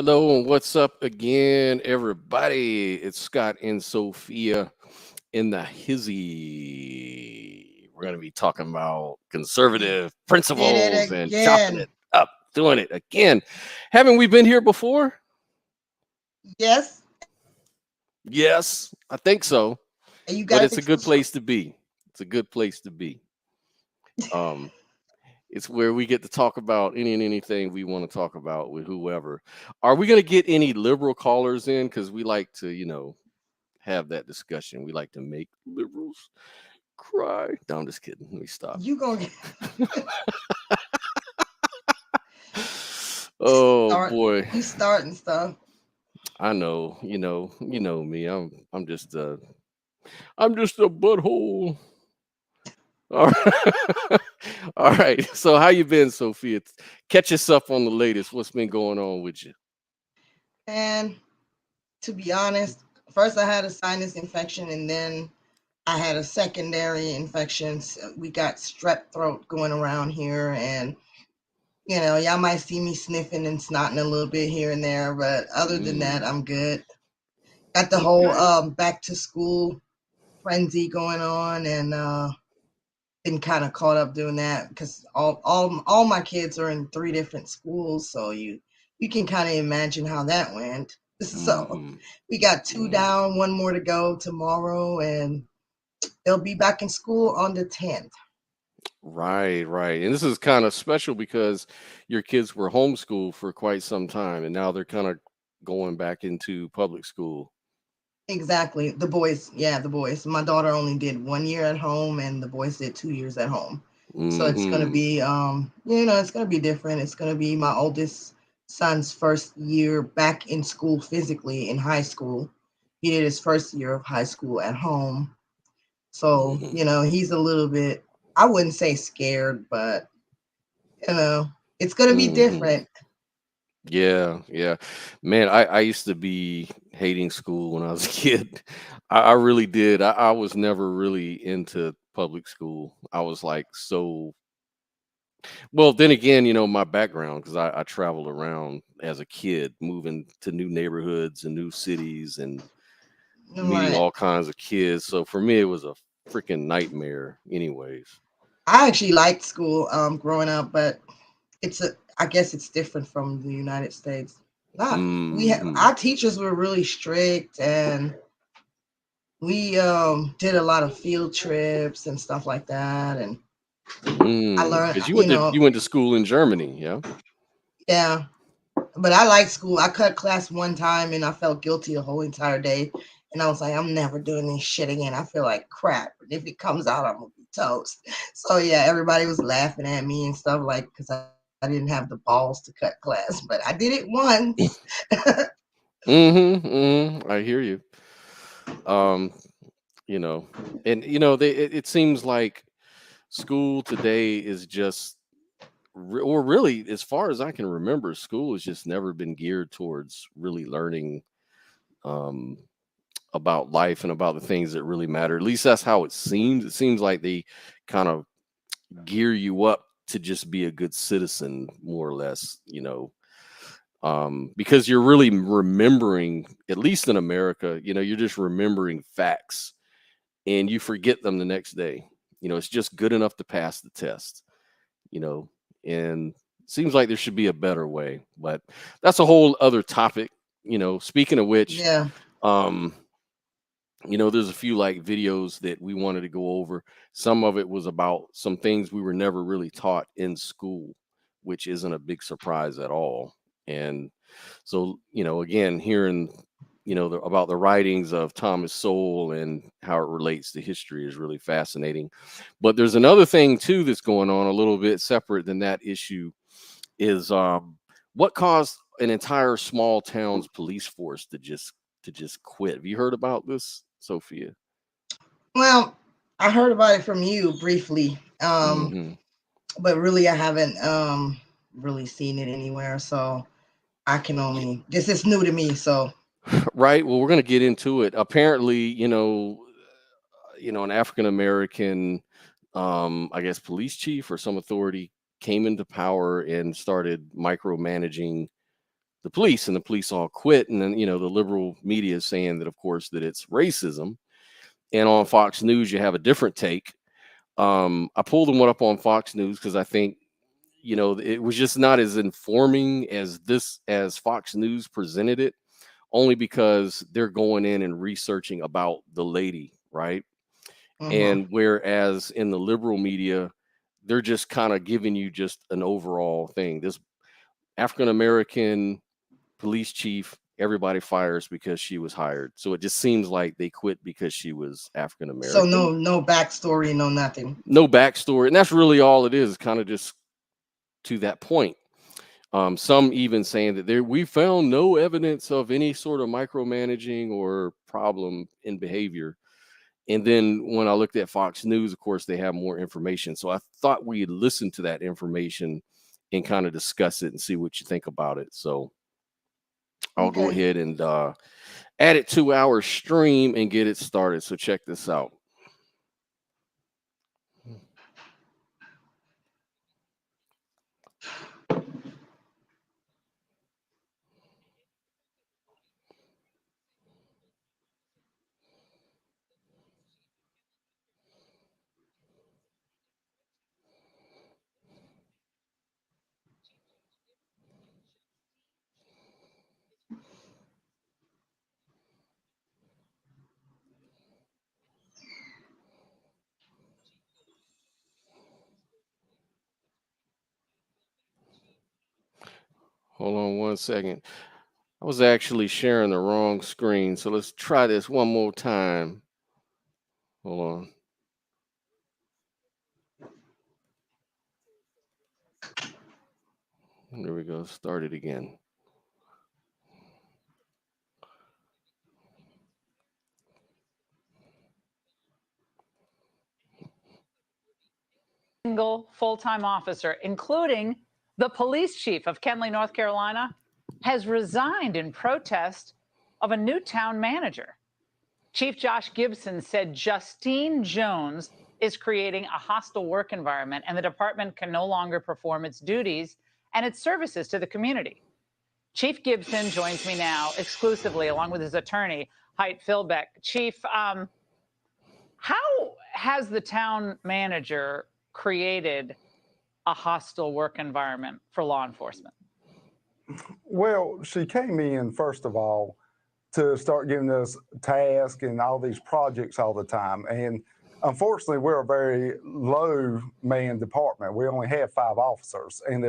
Hello and what's up again, everybody? It's Scott and Sophia in the hizzy. We're going to be talking about We conservative did it principles and chopping again. it up, doing it again. Haven't we been here before? Yes, Yes, I think so. and you But got to it's a fix the good show. place to be. It's a good place to be. Um, it's where we get to talk about any and anything we want to talk about with whoever. Are we going to get any liberal callers in? Because we like to, have that discussion. We like to make liberals cry. No, I'm just kidding. Let me stop. You gonna Oh start? boy, You starting stuff? I know. You know me. I'm just a butthole. All right. All right. So how you been, Sophia? Catch us up on the latest. What's been going on with you? And to be honest, first I had a sinus infection, and then I had a secondary infection. So we got strep throat going around here, and y'all might see me sniffing and snotting a little bit here and there, but other than that, Mm, I'm good. Got the whole okay. back to school frenzy going on, and been kind of caught up doing that because all my kids are in three different schools, so you can kind of imagine how that went. So Mm-hmm. we got two Mm. down, one more to go tomorrow, and they'll be back in school on the 10th. Right, right. And this is kind of special because your kids were homeschooled for quite some time and now they're kind of going back into public school. Exactly. The boys, yeah, the boys. My daughter only did 1 year at home, and the boys did 2 years at home. So it's gonna Mm-hmm. be, it's gonna be different. It's gonna be my oldest son's first year back in school physically in high school. He did his first year of high school at home. So, Mm-hmm. he's a little bit, I wouldn't say scared, but you know, it's gonna be Mm-hmm. different. Yeah, yeah. Man, I used to be hating school when I was a kid. I really did. I was never really into public school. I was like so well, then again, my background, because I traveled around as a kid, moving to new neighborhoods and new cities and meeting Right. all kinds of kids. So for me, it was a freaking nightmare, anyways. I actually liked school growing up, but I guess it's different from the United States. Not we have Hmm. our teachers were really strict, and we did a lot of field trips and stuff like that, and I learned, Because you went to school in Germany, yeah. yeah. But I liked school. I cut class one time, and I felt guilty the whole entire day. And I was like, I'm never doing this shit again. I feel like crap. And if it comes out, I'm gonna be toast. So yeah, everybody was laughing at me and stuff like because I didn't have the balls to cut class, but I did it once. I hear you. Um, you know, and it seems like school today is just, or really, as far as I can remember, school has just never been geared towards really learning um about life and about the things that really matter. At least that's how it seems. It seems like they kind of gear you up to just be a good citizen, more or less, because you're really remembering, at least in America, you're just remembering facts and you forget them the next day. It's just good enough to pass the test, you know, and seems like there should be a better way, but that's a whole other topic. Speaking of which, Yeah. um, there's a few like videos that we wanted to go over. Some of it was about some things we were never really taught in school, which isn't a big surprise at all. And so, again, hearing, about the writings of Thomas Sowell and how it relates to history is really fascinating. But there's another thing too that's going on a little bit separate than that issue is what caused an entire small town's police force to just quit. Have you heard about this, Sophia? Well, I heard about it from you briefly, Hmm. but really I haven't really seen it anywhere. So I can only this is new to me. So Right. Well, we're going to get into it. Apparently, an African American, I guess, police chief or some authority came into power and started micromanaging the the police, and the police all quit. And then, the liberal media is saying that, of course, that it's racism. And on Fox News, you have a different take. I pulled them up on Fox News because I think, it was just not as informing as Fox News presented it, only because they're going in and researching about the lady, right? Mm-hmm. And whereas in the liberal media, they're just kind of giving you just an overall thing. This African American police chief, everybody fires because she was hired. So it just seems like they quit because she was African So American. no backstory, no nothing. No backstory. And that's really all it is, kind of just to that point. Some even saying that we found no evidence of any sort of micromanaging or problem in behavior. And then when I looked at Fox News, of course, they have more information. So I thought we'd listen to that information and kind of discuss it and see what you think about it. So I'll go Okay. ahead and add it to our stream and get it started. So check this out. Hold on one second. I was actually sharing the wrong screen. So let's try this one more time. Hold on. There we go. Start it again. Single full-time officer, including the police chief of Kenly, North Carolina, has resigned in protest of a new town manager. Chief Josh Gibson said Justine Jones is creating a hostile work environment and the department can no longer perform its duties and its services to the community. Chief Gibson joins me now exclusively along with his attorney, Hite Philbeck. Chief, how has the town manager created a hostile work environment for law enforcement? Well, she came in, first of all, to start giving us tasks and all these projects all the time. And unfortunately, we're a very low man department. We only have 5 officers. And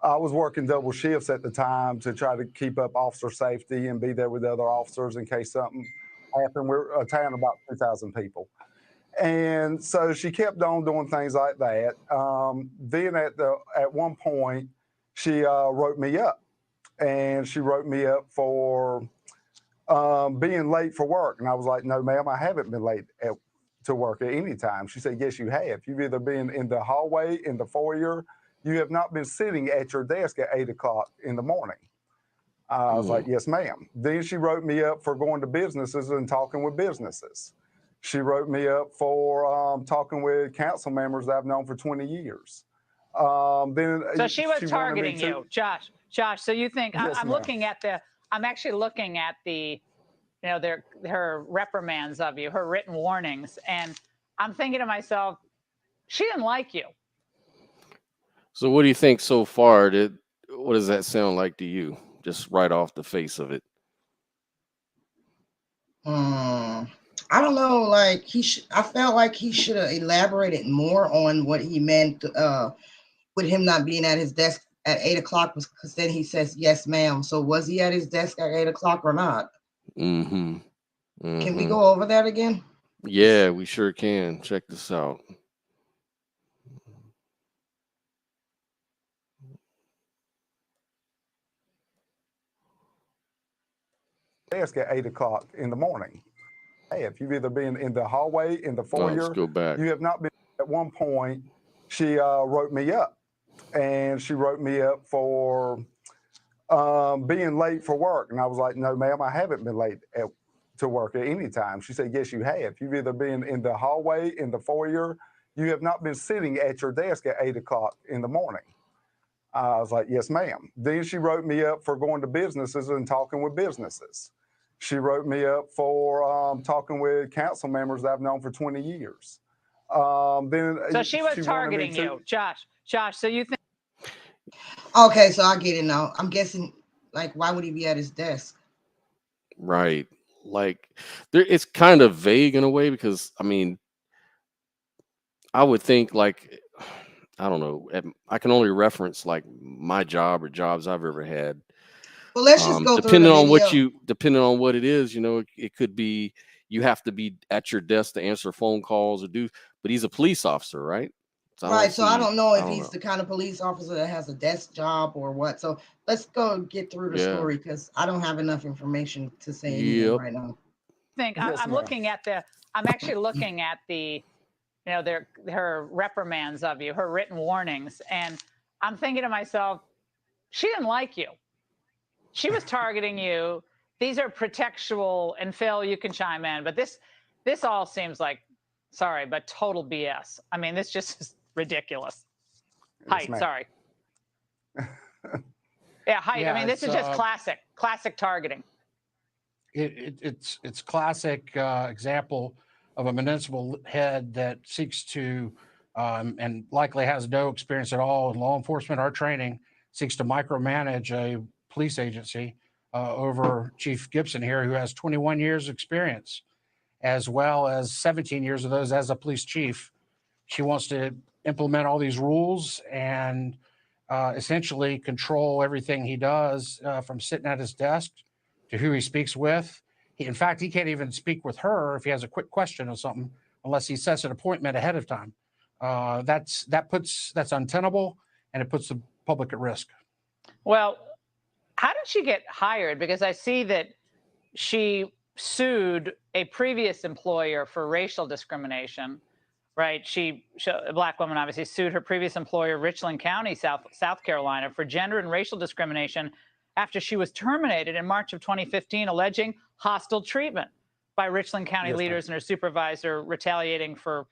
I was working double shifts at the time to try to keep up officer safety and be there with other officers in case something happened. We're a town of about 2,000 people. And so she kept on doing things like that. Then at one point, she wrote me up, and she wrote me up for being late for work. And I was like, no, ma'am, I haven't been late to work at any time. She said, yes, you have. You've either been in the hallway, in the foyer. You have not been sitting at your desk at 8 o'clock in the morning. I was like, yes, ma'am. Then she wrote me up for going to businesses and talking with businesses. She wrote me up for talking with council members that I've known for 20 years. So she was targeting you, Josh. Josh, so you think Yes, I'm ma'am. looking at I'm actually looking at her reprimands of you, her written warnings, and I'm thinking to myself, she didn't like you. So what do you think so far? What does that sound like to you? Just right off the face of it. I don't know. Like I felt like he should have elaborated more on what he meant with him not being at his desk at 8 o'clock, because then he says, yes, ma'am. So was he at his desk at 8 o'clock or not? Mm-hmm. Can we go over that again? Yeah, we sure can. Check this out. Desk at 8 o'clock in the morning. If you've either been in the hallway, in the foyer, let's go back. You have not been. At one point, she wrote me up, and she wrote me up for being late for work. And I was like, no, ma'am, I haven't been late to work at any time. She said, yes, you have. You've either been in the hallway, in the foyer. You have not been sitting at your desk at 8 o'clock in the morning. I was like, yes, ma'am. Then she wrote me up for going to businesses and talking with businesses. She wrote me up for talking with council members that I've known for 20 years. Then So she was wanted me targeting to. you, Josh. Josh, so you think? Okay, so I get it now. I'm guessing, like, why would he be at his desk? Right. Like it's kind of vague in a way because I mean, I would think like I don't know. I can only reference like my job or jobs I've ever had. Well, let's just go through the video. Depending on what it is, it could be you have to be at your desk to answer phone calls or do. But he's a police officer, right? So Right. So I don't know if he's know. the kind of police officer that has a desk job or what. So let's go get through the story because I don't have enough information to say anything right now. I'm looking at I'm actually looking at the, her reprimands of you, her written warnings. And I'm thinking to myself, she didn't like you. She was targeting you. These are pretextual, and Phil, you can chime in, but this all seems like, sorry, but total BS. I mean, this just is ridiculous. Height, sorry. Yeah, Height. Yeah, I mean, this is just classic targeting. It's classic example of a municipal head that seeks to, and likely has no experience at all in law enforcement or training, seeks to micromanage a police agency over Chief Gibson here, who has 21 years experience, as well as 17 years of those as a police chief. She wants to implement all these rules and essentially control everything he does, from sitting at his desk to who he speaks with. In fact, he can't even speak with her if he has a quick question or something unless he sets an appointment ahead of time. That's untenable, and it puts the public at risk. Well, how did she get hired? Because I see that she sued a previous employer for racial discrimination, right? A Black woman obviously sued her previous employer, Richland County, South Carolina, for gender and racial discrimination after she was terminated in March of 2015, alleging hostile treatment by Richland County leaders and her supervisor, retaliating for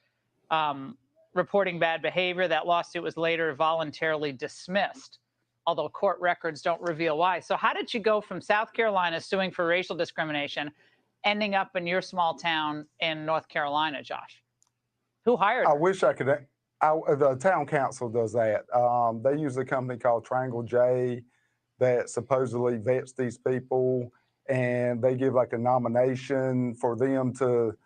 reporting bad behavior. That lawsuit was later voluntarily dismissed, although court records don't reveal why. So how did you go from South Carolina suing for racial discrimination, ending up in your small town in North Carolina, Josh? Who hired her? I wish I could. The town council does that. They use a company called Triangle J that supposedly vets these people, and they give like a nomination for them to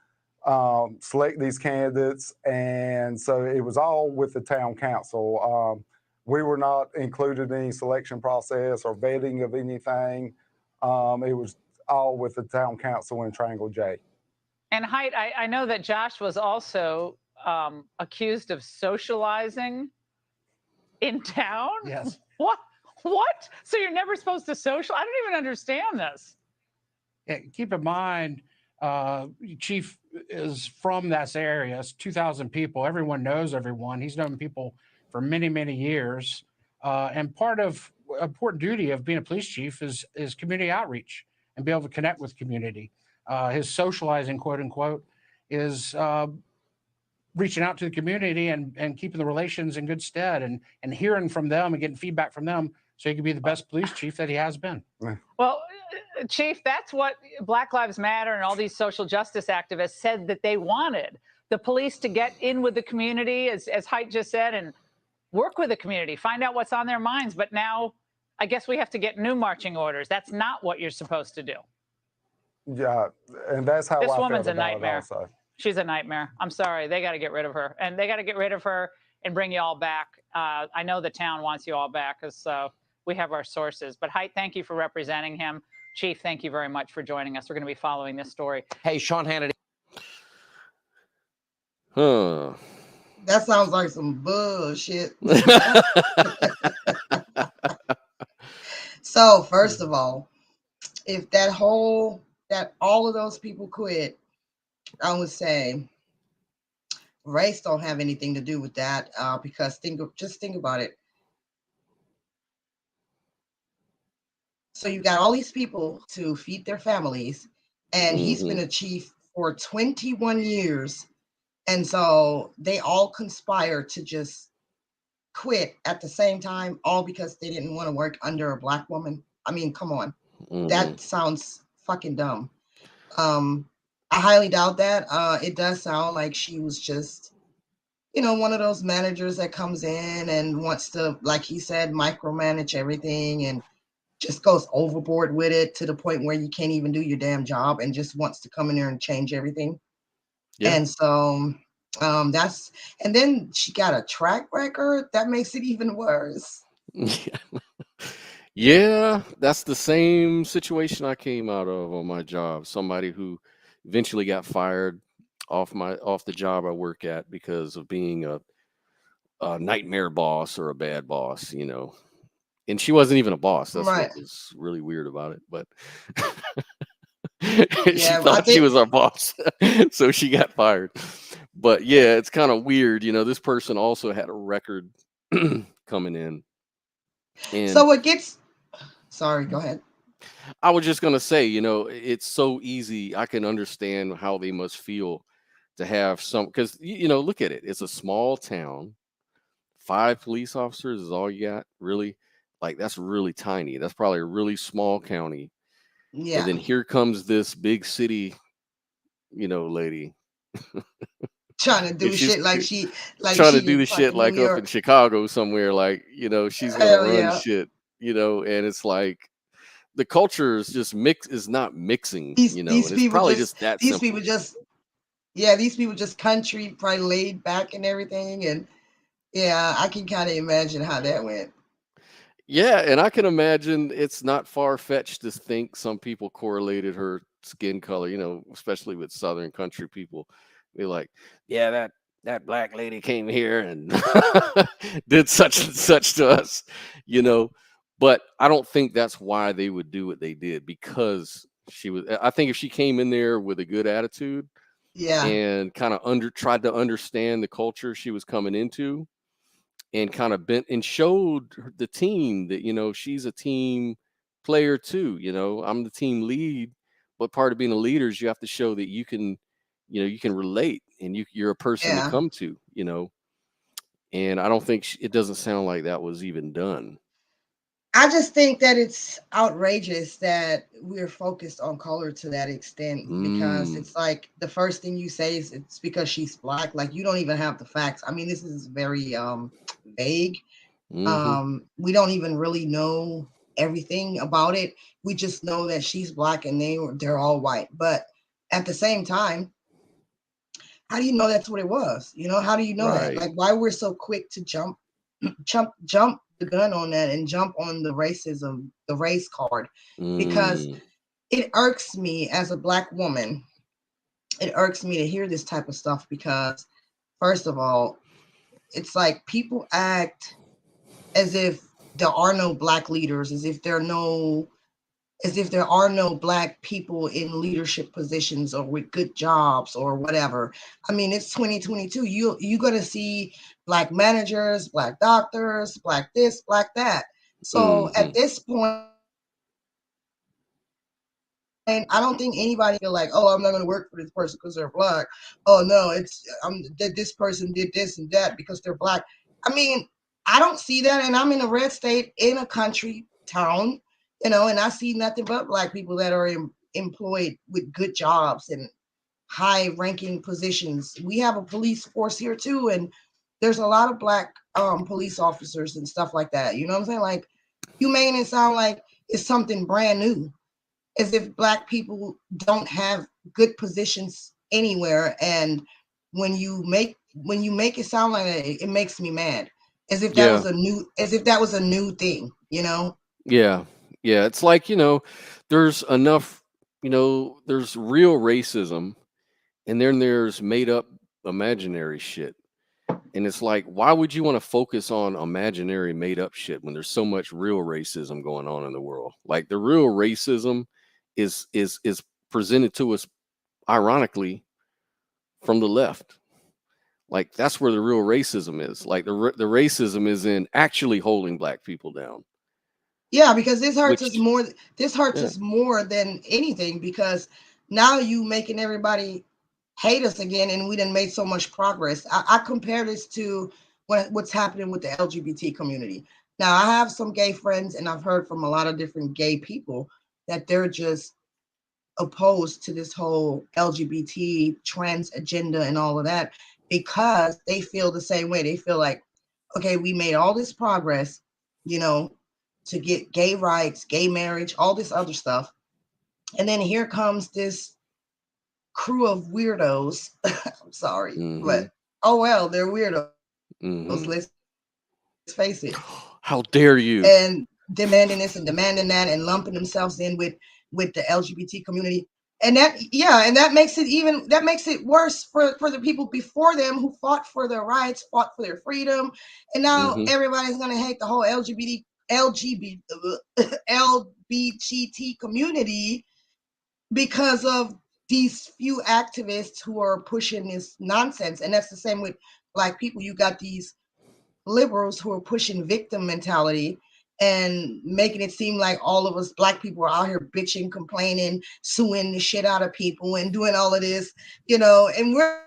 select these candidates. And so it was all with the town council. We were not included in any selection process or vetting of anything. It was all with the town council and Triangle J. And Height, I know that Josh was also accused of socializing in town. Yes. What? So you're never supposed to social? I don't even understand this. Yeah, keep in mind, Chief is from this area. It's 2,000 people. Everyone knows everyone. He's known people for many, many years. And part of important duty of being a police chief is community outreach and be able to connect with community. His socializing, quote unquote, is reaching out to the community and keeping the relations in good stead and hearing from them and getting feedback from them so he can be the best police chief that he has been. Well, Chief, that's what Black Lives Matter and all these social justice activists said that they wanted. The police to get in with the community, as Height just said, and work with the community, find out what's on their minds. But now I guess we have to get new marching orders. That's not what you're supposed to do. Yeah, and that's how this I woman's felt a nightmare. It also. She's a nightmare. I'm sorry. They got to get rid of her. And they got to get rid of her and bring you all back. I know the town wants you all back because we have our sources. But Height, thank you for representing him. Chief, thank you very much for joining us. We're going to be following this story. Hey, Sean Hannity. Huh. That sounds like some bullshit. So, first of all, if all of those people quit, I would say race don't have anything to do with that, because just think about it. So you got all these people to feed their families, and he's been a chief for 21 years. And so they all conspire to just quit at the same time, all because they didn't want to work under a black woman. I mean, come on. Hmm. That sounds fucking dumb. Um, I highly doubt that. It does sound like she was just, one of those managers that comes in and wants to, like he said, micromanage everything and just goes overboard with it to the point where you can't even do your damn job and just wants to come in there and change everything. Yeah. And so that's, and then she got a track record that makes it even worse. Yeah, that's the same situation I came out of on my job. Somebody who eventually got fired off the job I work at because of being a nightmare boss or a bad boss, And she wasn't even a boss. That's what Right. was really weird about it. But she Yeah, I thought she think was our boss, so she got fired. But yeah, it's kind of weird. This person also had a record coming in, and so. What gets? Sorry, go ahead. I was just gonna say, it's so easy. I can understand how they must feel to have some, because look at it. It's a small town. 5 police officers is all you got, really. Like that's really tiny. That's probably a really small county. And Yeah, then here comes this big city, lady. trying to And do she's shit like trying to she do in the shit fucking New like up in York. Chicago somewhere, like, she's gonna Hell run yeah. shit, and it's like the culture is just is not mixing, These and it's people probably just just that these people simple. just yeah, these people just country, probably laid back and everything. And yeah, I can kind of imagine how that went. Yeah, and I can imagine it's not far fetched to think some people correlated her skin color, especially with Southern country people. They're like, yeah, that black lady came here and did such and such to us, you know. But I don't think that's why they would do what they did, because she was. I think if she came in there with a good attitude Yeah, and kind of tried to understand the culture she was coming into, and kind of bent and showed the team that she's a team player too. I'm the team lead, but part of being a leader is you have to show that you can relate, and you're a person to yeah. come to. And I don't think it doesn't sound like that was even done. I just think that it's outrageous that we're focused on color to that extent, because Mm. it's like the first thing you say is it's because she's black. Like, you don't even have the facts. I mean, this is very vague. Hmm. We don't even really know everything about it. We just know that she's black and they're all white. But at the same time, how do you know that's what it was? How do you know that? Right. Like, why we're so quick to jump the gun on that and jump on the racism, the race card, because Mm. it irks me as a black woman. It irks me to hear this type of stuff because, first of all, it's like people act as if there are no black leaders, as if there are no black people in leadership positions or with good jobs or whatever. I mean, it's 2022. You're gonna see black managers, black doctors, black this, black that. So at Hmm. this point, and I don't think anybody feel like, oh, I'm not going to work for this person because they're black. Oh no, it's that this person did this and that because they're black. I mean, I don't see that, and I'm in a red state in a country town, and I see nothing but black people that are employed with good jobs and high-ranking positions. We have a police force here too, and there's a lot of black police officers and stuff like that. You know what I'm saying? Like, you making it sound like it's something brand new, as if black people don't have good positions anywhere. And when you make it sound like that, it makes me mad, as if that Yeah. was a new thing. Yeah. Yeah. It's like, there's enough, there's real racism, and then there's made up imaginary shit. And it's like, why would you want to focus on imaginary made up shit when there's so much real racism going on in the world? Like, the real racism is presented to us, ironically, from the left. Like, that's where the real racism is. Like, the racism is in actually holding black people down, Yeah, because this hurts us which more. This hurts yeah. us more than anything, because now you making everybody hate us again, and we done made so much progress. I compare this to what's happening with the LGBT community. Now, I have some gay friends, and I've heard from a lot of different gay people that they're just opposed to this whole LGBT trans agenda and all of that because they feel the same way. They feel like, okay, we made all this progress, you know, to get gay rights, gay marriage, all this other stuff. And then here comes this crew of weirdos. I'm sorry, Mm-hmm. but oh well, they're weirdos. Mm-hmm. Let's face it. How dare you? And demanding this and demanding that and lumping themselves in with the LGBT community. And that makes it worse for the people before them who fought for their rights, fought for their freedom. And now Mm-hmm. everybody's gonna hate the whole LGBT community because of these few activists who are pushing this nonsense. And that's the same with Black people. You got these liberals who are pushing victim mentality and making it seem like all of us Black people are out here bitching, complaining, suing the shit out of people and doing all of this, and we're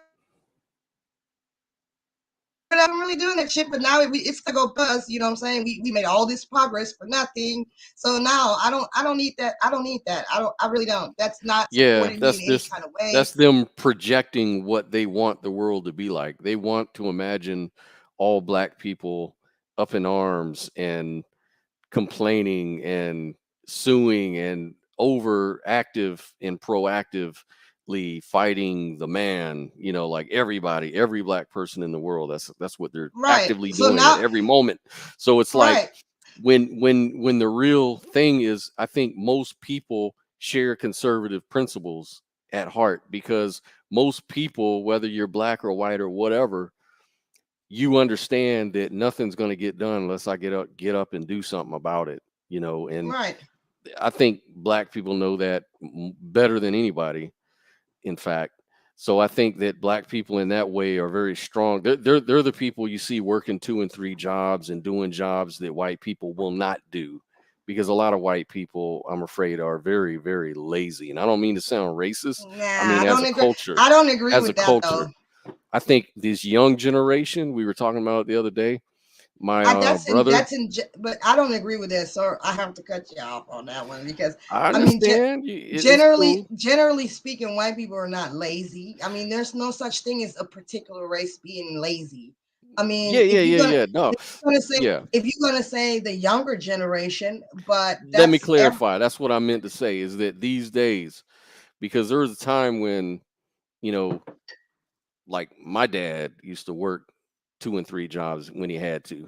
not really doing that shit, but now it's gonna go buzz, you know what I'm saying? We made all this progress for nothing. So now I don't need that. I really don't. That's not Yeah, supporting me in any kind of way. that's them projecting what they want the world to be like. They want to imagine all Black people up in arms and complaining and suing and overactive and proactively fighting the man, like every Black person in the world. That's what they're Right. actively So doing at now, every moment. So it's like right. when the real thing is, I think most people share conservative principles at heart, because most people, whether you're Black or white or whatever, you understand that nothing's going to get done unless I get up and do something about it, and Right. I think Black people know that better than anybody, in fact. So I think that Black people in that way are very strong. They're the people you see working 2 and 3 jobs and doing jobs that white people will not do, because a lot of white people, I'm afraid, are very, very lazy. And I don't mean to sound racist. Nah, I mean, I don't agree. as a With that culture, though. I think this young generation, we were talking about it the other day, my brother. But I don't agree with that, sir. I have to cut you off on that one because I I mean, understand. It's cool. generally speaking, white people are not lazy. I mean, there's no such thing as a particular race being lazy. I mean, Yeah. No, yeah. if you're gonna say the younger generation, but Let me that's clarify. That's what I meant to say, is that these days, because there was a time when, you know, like my dad used to work 2 and 3 jobs when he had to,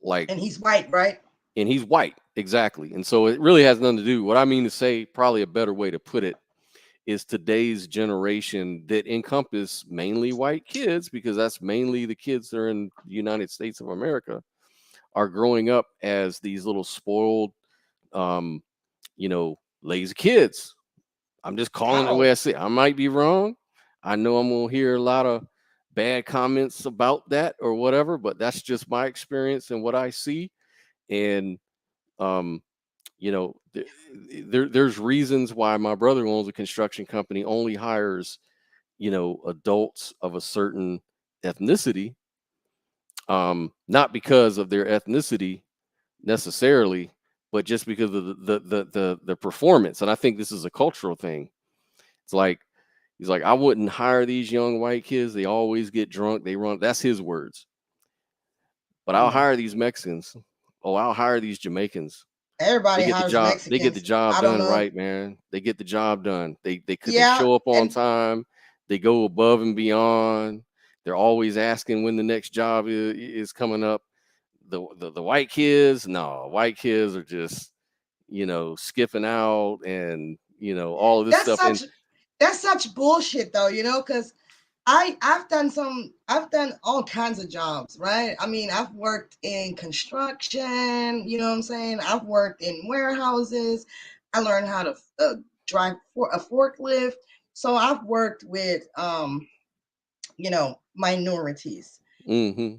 like, and he's white, right? and he's white. Exactly. And so it really has nothing to do. What I mean to say, probably a better way to put it, is today's generation that encompass mainly white kids, because that's mainly the kids that are in the United States of America, are growing up as these little spoiled, um, lazy kids. I'm just calling it the way How? I see it. I might be wrong. I know I'm gonna hear a lot of bad comments about that or whatever, but that's just my experience and what I see. And um, there's reasons why my brother, who owns a construction company, only hires, adults of a certain ethnicity, not because of their ethnicity necessarily, but just because of the performance. And I think this is a cultural thing. It's like, he's like, I wouldn't hire these young white kids. They always get drunk. They run. That's his words. But I'll Hmm. hire these Mexicans. Oh, I'll hire these Jamaicans. They Everybody get the hires job. They get the Mexicans. job I don't done know. right, man. They get the job done. They Yeah, show up on and time. They go above and beyond. They're always asking when the next job is coming up. The white kids, no, white kids are just, skipping out, and all of this that's stuff. And such bullshit though, because I've done all kinds of jobs, right? I mean, I've worked in construction, you know what I'm saying? I've worked in warehouses. I learned how to drive for a forklift. So I've worked with minorities. hmm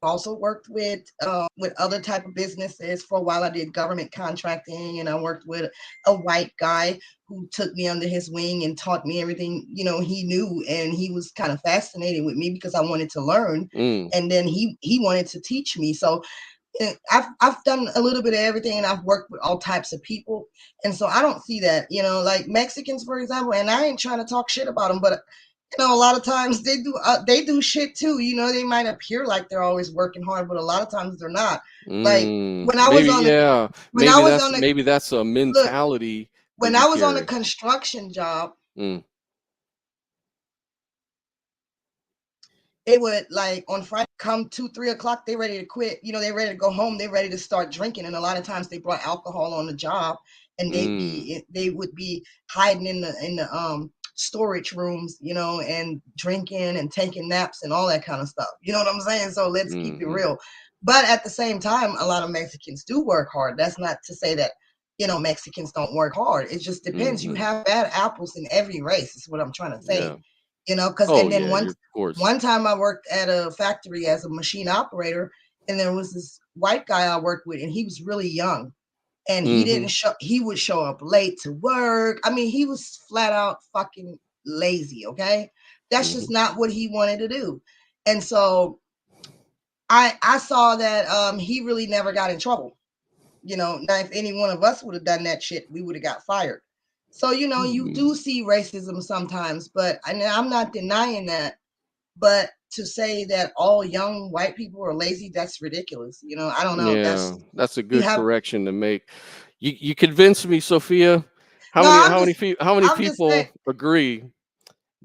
also worked with other type of businesses. For a while I did government contracting, and I worked with a white guy who took me under his wing and taught me everything, he knew, and he was kind of fascinated with me because I wanted to learn. And then he wanted to teach me. So I've done a little bit of everything, and I've worked with all types of people. And so I don't see that, like Mexicans, for example, and I ain't trying to talk shit about them, but a lot of times they do shit too. They might appear like they're always working hard, but a lot of times they're not. Like when I was Maybe, on the yeah. when I Maybe was that's on the maybe that's a look mentality that when we I was on a carry. construction job, Mm, they would, like, on Friday come 2, 3 o'clock, they ready to quit. They ready to go home. They ready to start drinking. And a lot of times they brought alcohol on the job, and they would be hiding in the storage rooms, and drinking and taking naps and all that kind of stuff. You know what I'm saying? So let's keep it mhm, real. But at the same time, a lot of Mexicans do work hard. That's not to say that Mexicans don't work hard. It just depends. You mhm. have bad apples in every race, is what I'm trying to say. Yeah. Because Oh and then yeah, you're of course. one time I worked at a factory as a machine operator, and there was this white guy I worked with, and he was really young, and Mhm, he would show up late to work. I mean, he was flat out fucking lazy, okay? That's just mhm, not what he wanted to do. And so I saw that he really never got in trouble. Now if any one of us would have done that shit, we would have got fired. So you mhm. do see racism sometimes, but I'm not denying that. But to say that all young white people are lazy, that's ridiculous. I don't know. Yeah, that's a You good have correction to make. You convinced me, Sophia. How no. many I'm how many just people how many I'm just saying. people agree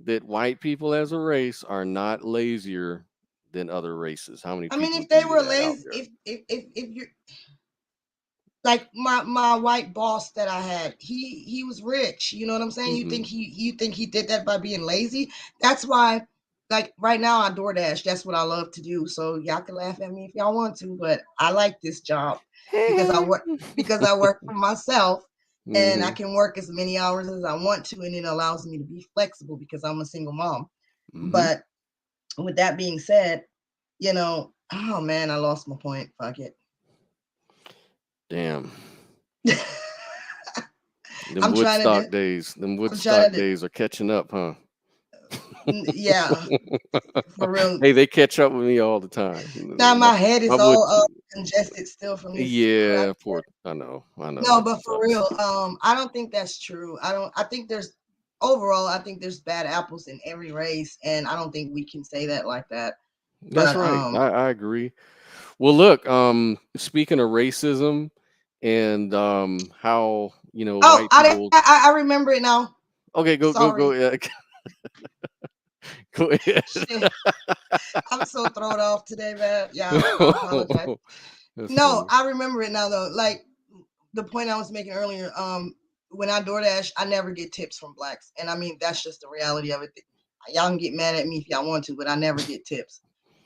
that white people as a race are not lazier than other races? How many I mean, people if they agree to were that out lazy, there? if you're like my white boss that I had, he was rich. You know what I'm saying? Mhm. You think he did that by being lazy? That's why, like right now, I DoorDash. That's what I love to do. So y'all can laugh at me if y'all want to, but I like this job because I work for myself, and I Mhm. can work as many hours as I want to, and it allows me to be flexible because I'm a single mom. Mhm. But with that being said, oh man, I lost my point. Fuck it. Damn. I'm trying to do. Them I'm trying Woodstock to. days are catching up, huh? Yeah, for real. Hey, they catch up with me all the time. Now My my head my is wood all congested still from this crap. Yeah, poor I know, No, that but for real, sucks. I don't think that's true. I think there's overall, I think there's bad apples in every race, and I don't think we can say that like that. That's But right. I agree. Well, look, speaking of racism and how, oh, white people. I remember it now. Okay, go Sorry, ahead. Go ahead. shit. I'm so thrown off today, man. Yeah, I apologize. That's No, funny. I remember it now though. Like the point I was making earlier, when I DoorDash, I never get tips from blacks. And I mean that's just the reality of it. Y'all can get mad at me if y'all want to, but I never get tips.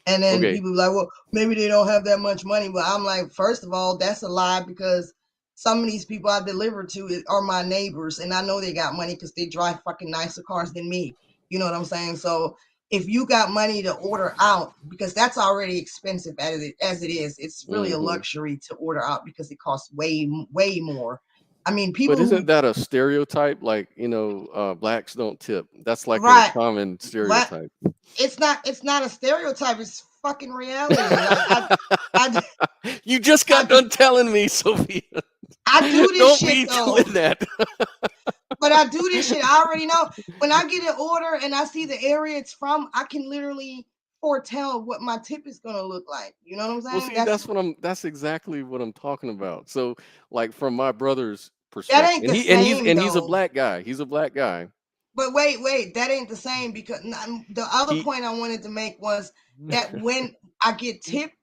And then Okay. people be like, well, maybe they don't have that much money. But I'm like, first of all, that's a lie because some of these people I deliver to are my neighbors, and I know they got money because they drive fucking nicer cars than me. You know what I'm saying? So if you got money to order out, because that's already expensive as it is, it's really a Hmm. luxury to order out because it costs way more. I mean, But people isn't who that a stereotype? Like, blacks don't tip. That's like a right, common what stereotype. it's not a stereotype. It's fucking reality. Like I, You just got I, done telling me, Sophia. I do this Don't shit be though. doing that. But I do this shit. I already know. When I get an order and I see the area it's from, I can literally foretell what my tip is gonna look like. You know what I'm Well, saying? see, that's exactly what I'm talking about. So, like from my brother's That perspective, ain't the and same he's a though. black guy. He's a black guy. But wait, that ain't the same because the other He point I wanted to make was that when I get tipped,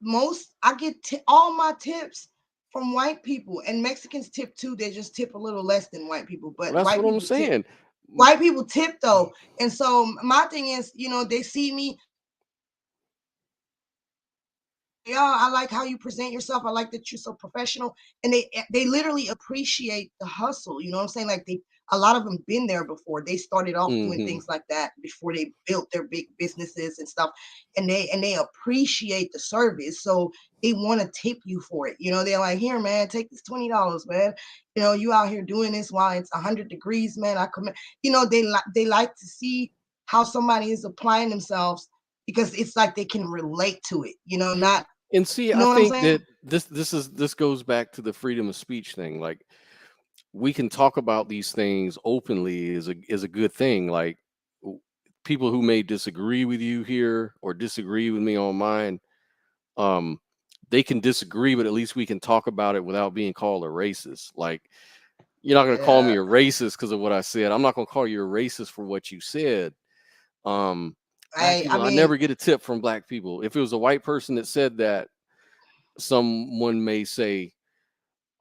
all my tips from white people, and Mexicans tip too. They just tip a little less than white people, but That's what I'm saying. white people tip though. And so my thing is, they see me Yeah, I like how you present yourself. I like that you're so professional, and they literally appreciate the hustle. You know what I'm saying? Like a lot of them been there before. They started off doing Hmm. things like that before they built their big businesses and stuff, and they appreciate the service, so they want to tip you for it. You know, they're like, here, man, take this $20, man. You know, you out here doing this while it's 100 degrees, man. I commit. You know, they like to see how somebody is applying themselves because it's like they can relate to it. You know, not And see, you I know what I'm think saying? that this goes back to the freedom of speech thing. Like, we can talk about these things openly is a good thing. Like, w- people who may disagree with you here or disagree with me on mine, um, they can disagree, but at least we can talk about it without being called a racist. Like, you're not going to call Yeah. me a racist because of what I said. I'm not going to call you a racist for what you said. Black I people, I mean, never get a tip from black people. If it was a white person that said that, someone may say,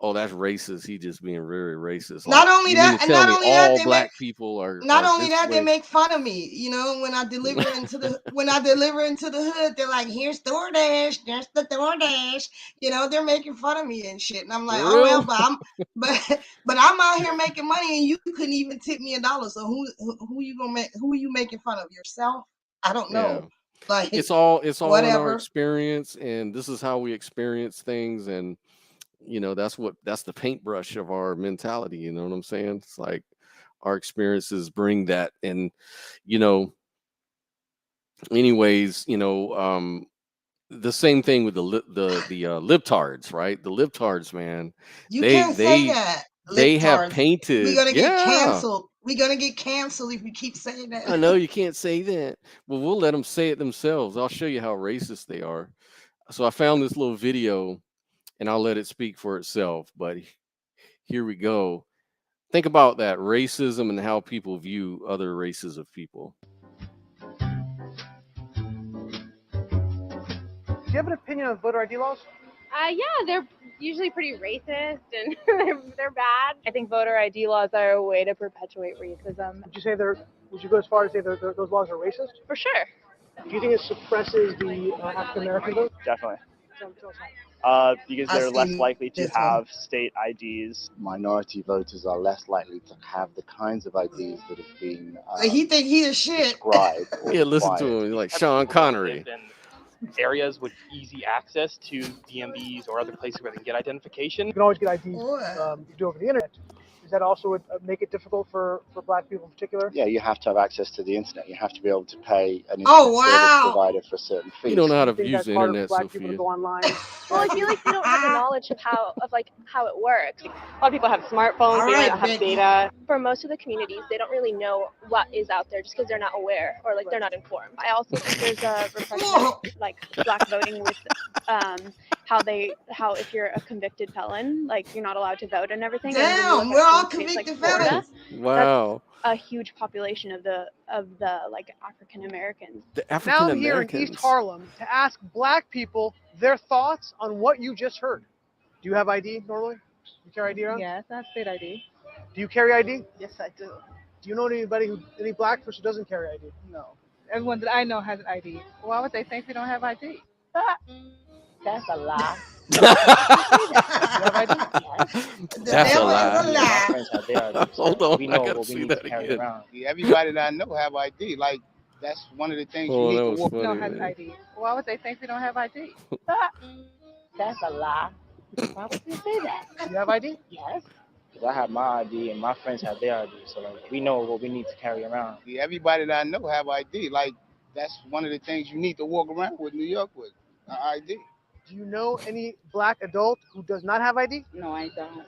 "Oh, that's racist. He just being very racist." not Like, only you mean that, to and tell not me only that, all they make black people not are only this that, they way? make fun of me. You know, when I deliver into the hood, they're like, "Here's DoorDash, there's the DoorDash." You know, they're making fun of me and shit, and I'm like, For "Oh well," real? but but I'm out here making money, and you couldn't even tip me $1. So who you gonna make? Who are you making fun of? Yourself? I don't Yeah. know. Like It's all in our whatever. experience, and this is how we experience things, and that's the paintbrush of our mentality. You know what I'm saying? It's like our experiences bring that, and you know, anyways, the same thing with the libtards, right? The libtards, man, You they can't say they that, they have libtards. We're painted, gonna get yeah. canceled. We're gonna get canceled if we keep saying I that. know you can't say that. Well, we'll let them say it themselves. I'll show you how racist they are. So I found this little video, and I'll let it speak for itself. But here we go. Think about that racism and how people view other races of people. Do you have an opinion on voter ID laws? Yeah, they're usually pretty racist and they're bad. I think voter ID laws are a way to perpetuate racism. Would you go as far as say those laws are racist? For sure. Do you think it suppresses the African American vote? Definitely. Tell us how. Because I they're less seen likely to this one. have state IDs. Minority voters are less likely to have the kinds of IDs that have been Like he think he the shit. prescribed or Yeah, listen to required. him. Like Have Sean people that Connery. live in areas with easy access to DMVs or other places where they can get identification. You can always get IDs Boy. you do over the internet. Does that also make it difficult for Black people in particular? Yeah, you have to have access to the internet. You have to be able to pay an internet Oh service wow. provider for a certain fee. You don't know how Do to you think use that's the harder for internet, Black people to Sophia. go online? Well, I feel like they don't have the knowledge of how it works. A lot of people have smartphones, All they right, don't have Becky. data. For most of the communities, they don't really know what is out there just because they're not aware or like they're not informed. I also think there's a repression of like Black voting with how if you're a convicted felon, like you're not allowed to vote and everything. And when you look Damn, at we're all some states like convicted Florida, felons. Wow. a huge population of the like African Americans. The African Now here in East Americans. Harlem to ask Black people their thoughts on what you just heard. Do you have ID normally? You carry ID around? Yes, I have state ID. Do you carry ID? Yes, I do. Do you know any Black person who doesn't carry ID? No. Everyone that I know has an ID. Why would they think we don't have ID? That's a lie. You have ID? The That's a devil is lie. a My lie. friends have their IDs. Hold on, We I know gotta what we see need that to carry again. around. Everybody that I know have ID. Like that's one of the things you Oh, need that to was walk. funny, No has man. ID. Why would they think we don't have ID? That's a lie. Why would you say that? You have ID? Yes. Because I have my ID and my friends have their ID. So like we know what we need to carry around. Everybody that I know have ID. Like that's one of the things you need to walk around with New York with ID. Do you know any Black adult who does not have ID? No, I don't.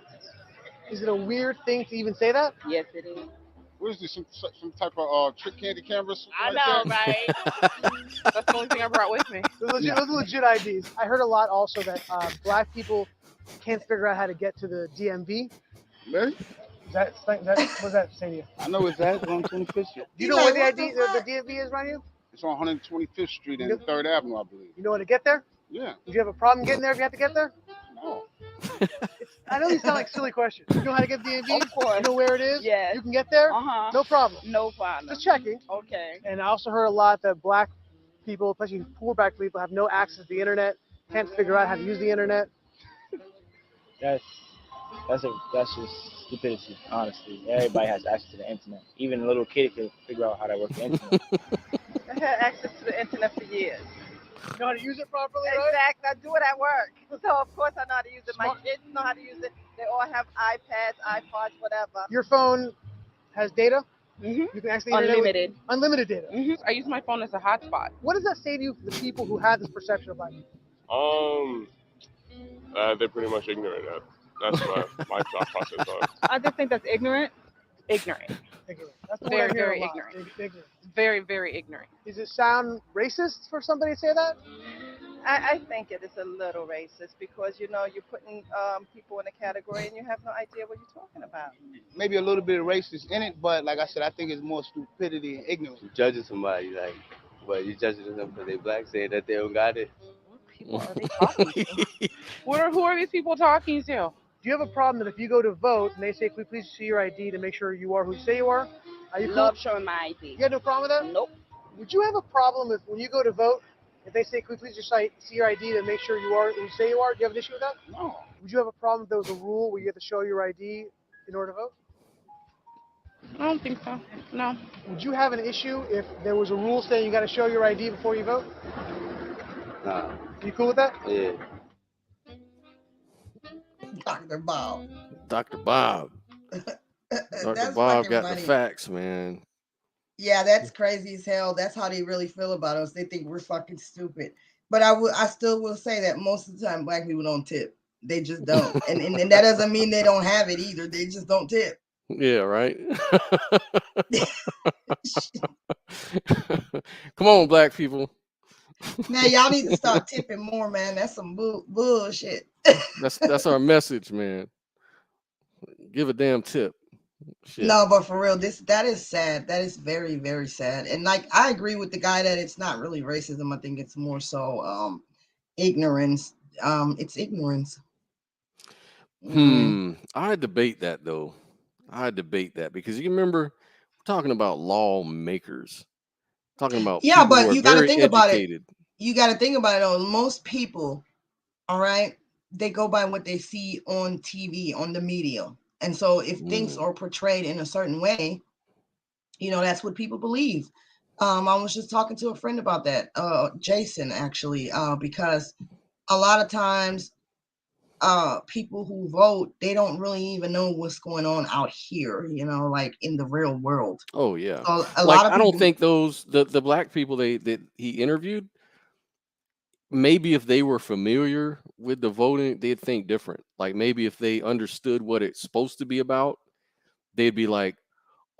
Is it a weird thing to even say that? Yes, it is. What is this? Some type of trick candy camera? I know, right? That's the only thing I brought with me. Those are legit IDs. I heard a lot also that Black people can't figure out how to get to the DMV. Really? What does that say to you? I know it's that on 25th Street. Do you know where the DMV is around you? It's on 125th Street and 3rd Avenue, I believe. You know where to get there? Yeah. Would you have a problem getting there if you have to get there? No. I know these sound like silly questions. You know how to get to DMV? Of course. You know where it is? Yes. You can get there? Uh-huh. No problem. No problem. Just checking. Okay. And I also heard a lot that Black people, especially poor Black people, have no access to the internet can't figure out how to use the internet? That's just stupidity, honestly. Everybody has access to the internet. Even a little kid can figure out how to work the internet. I had access to the internet for years. You know how to use it properly, right? Exactly. I do it at work. So, of course, I know how to use it. My kids know how to use it. They all have iPads, iPods, whatever. Your phone has data? Mm-hmm. You can access the internet Unlimited. with unlimited data. Mm-hmm. I use my phone as a hotspot. What does that say to you for the people who have this perception of life? They're pretty much ignorant. That's my thought process on it. I just think that's ignorant. Ignorant. Ignorant. That's the Very, word I hear very a lot. ignorant. Ignorant. Very, very ignorant. Does it sound racist for somebody to say that? I think it is a little racist because, you know, you're putting people in a category and you have no idea what you're talking about. Maybe a little bit of racist in it, but like I said, I think it's more stupidity and ignorance. You judging somebody, like, but you judging them because they black, saying that they don't got it. People are they talking to? Who are these people talking to? Do you have a problem that if you go to vote and they say, "Can we please see your ID to make sure you are who you say you are"? Are you Love cool? showing my ID. You got no problem with that? Nope. Would you have a problem if when you go to vote, if they say, "Can we please just see your ID to make sure you are who you say you are"? Do you have an issue with that? No. Would you have a problem if there was a rule where you have to show your ID in order to vote? I don't think so. No. Would you have an issue if there was a rule saying you got to show your ID before you vote? Nah. You cool with that? Yeah. Dr. Bob. Dr. Bob. Dr. That's Bob fucking got funny. the facts, man. Yeah, that's crazy as hell. That's how they really feel about us. They think we're fucking stupid. But I still will say that most of the time black people don't tip. They just don't. And that doesn't mean they don't have it either. They just don't tip. Yeah, right. Come on, black people. Man, y'all need to start tipping more, man. That's some bullshit. That's our message, man. Give a damn tip. Shit. No, but for real, that is sad. That is very, very sad. And like I agree with the guy that it's not really racism. I think it's more so ignorance. It's ignorance. I debate that though. I debate that because you remember we're talking about lawmakers. Talking about Yeah, people who but are you got to very think about it. educated. You got to think about it. Though. Most people, all right, they go by what they see on TV, on the media. And so if things are portrayed in a certain way, you know, that's what people believe. I was just talking to a friend about that, Jason, actually, because a lot of times people who vote, they don't really even know what's going on out here, you know, like in the real world. Oh yeah. So a Like lot of I people, don't think the black people that he interviewed, maybe if they were familiar with the voting, they'd think different. Like maybe if they understood what it's supposed to be about, they'd be like,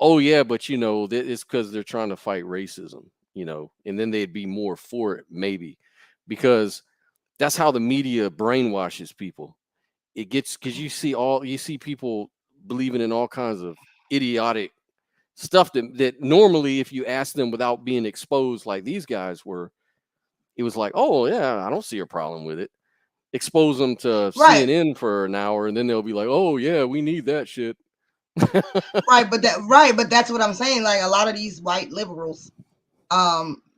oh yeah, but you know, it's because they're trying to fight racism, you know, and then they'd be more for it, maybe, because that's how the media brainwashes people. It gets because you see people believing in all kinds of idiotic stuff that normally, if you ask them without being exposed, like these guys were, it was like, oh yeah, I don't see a problem with it. Expose them to right, CNN for an hour, and then they'll be like, oh yeah, we need that shit. right, but that's what I'm saying. Like a lot of these white liberals,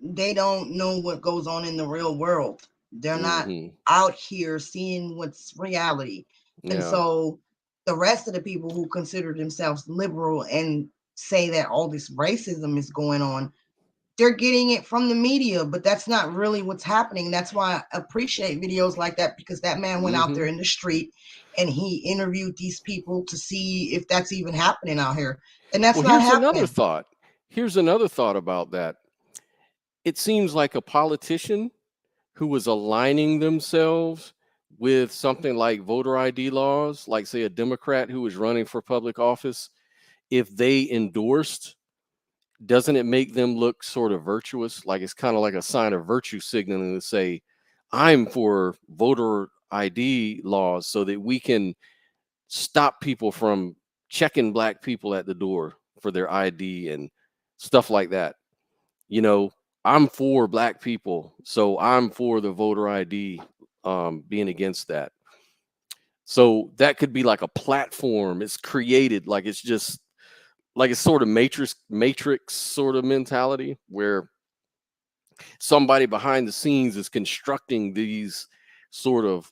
they don't know what goes on in the real world. They're not out here seeing what's reality. And so the rest of the people who consider themselves liberal and say that all this racism is going on, they're getting it from the media, but that's not really what's happening. That's why I appreciate videos like that, because that man went out there in the street and he interviewed these people to see if that's even happening out here. And that's not happening. Here's another thought about that. It seems like a politician who was aligning themselves with something like voter ID laws, like say a Democrat who was running for public office, if they endorsed, doesn't it make them look sort of virtuous? Like it's kind of like a sign of virtue signaling to say, I'm for voter ID laws so that we can stop people from checking black people at the door for their ID and stuff like that. You know, I'm for black people, so I'm for the voter ID, being against that. So that could be like a platform. It's created like it's just like it's sort of matrix sort of mentality where somebody behind the scenes is constructing these sort of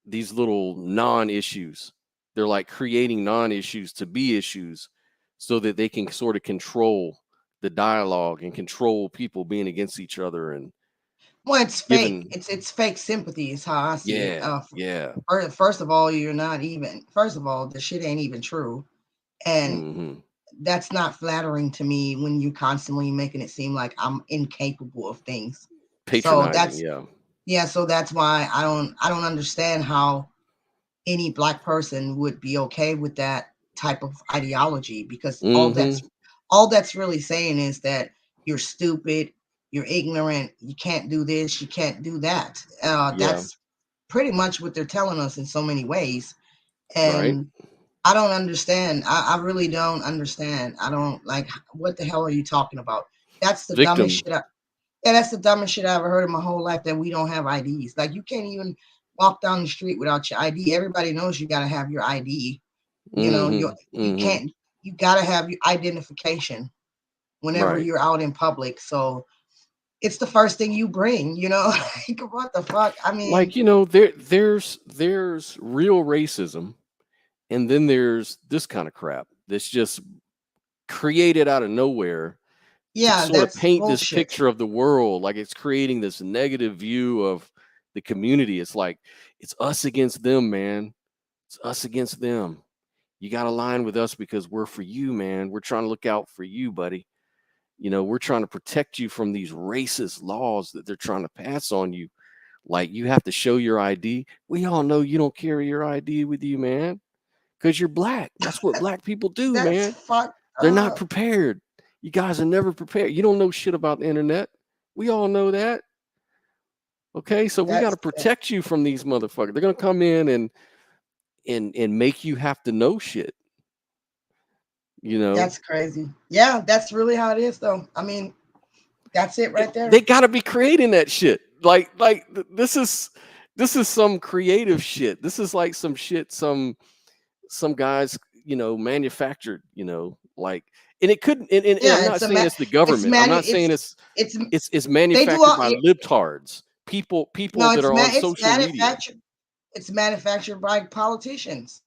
these little non-issues. They're like creating non-issues to be issues so that they can sort of control the dialogue and control people being against each other and Well, it's fake. giving It's fake sympathy is how I see it. yeah, yeah. First of all, you're not even. First of all, the shit ain't even true, and Hmm. that's not flattering to me when you constantly making it seem like I'm incapable of things. So Patronizing, that's yeah. yeah. So that's why I don't understand how any black person would be okay with that type of ideology because Hmm. all that's really saying is that you're stupid, you're ignorant, you can't do this, you can't do that. Yeah, That's pretty much what they're telling us in so many ways. right. And I don't understand. I really don't understand. I don't like what the hell are you talking about? That's the dumbest Victim. shit. Yeah, that's the dumbest shit I ever heard in my whole life that we don't have IDs. Like you can't even walk down the street without your ID. Everybody knows you gotta have your ID. You know, Hmm. you Hmm. can't you gotta have your identification whenever Right. you're out in public. So it's the first thing you bring, you know? Like what the fuck? I mean, Like, there's real racism, and then there's this kind of crap that's just created out of nowhere to yeah, sort of that's paint this bullshit. picture of the world, like it's creating this negative view of the community. It's like it's us against them, man. It's us against them. You got to align with us because we're for you, man. We're trying to look out for you, buddy. We're trying to protect you from these racist laws that they're trying to pass on you. Like you have to show your ID. We all know you don't carry your ID with you, man, because you're black. That's what black people do, That's man. fucked They're not up. prepared. You guys are never prepared. You don't know shit about the internet. We all know that. Okay, so we got That's to protect you from these motherfuckers. They're gonna come in and make you have to know shit. You know, that's crazy. Yeah, that's really how it is though. I mean, that's it right they there. got to be creating that shit. This is some creative shit. This is like some shit some guys manufactured. Like, and it couldn't. And I'm Yeah, not saying it's the government. I'm not saying it's it's they do manufactured all by libtards, people no, that are on it's social media. manufactured by politicians.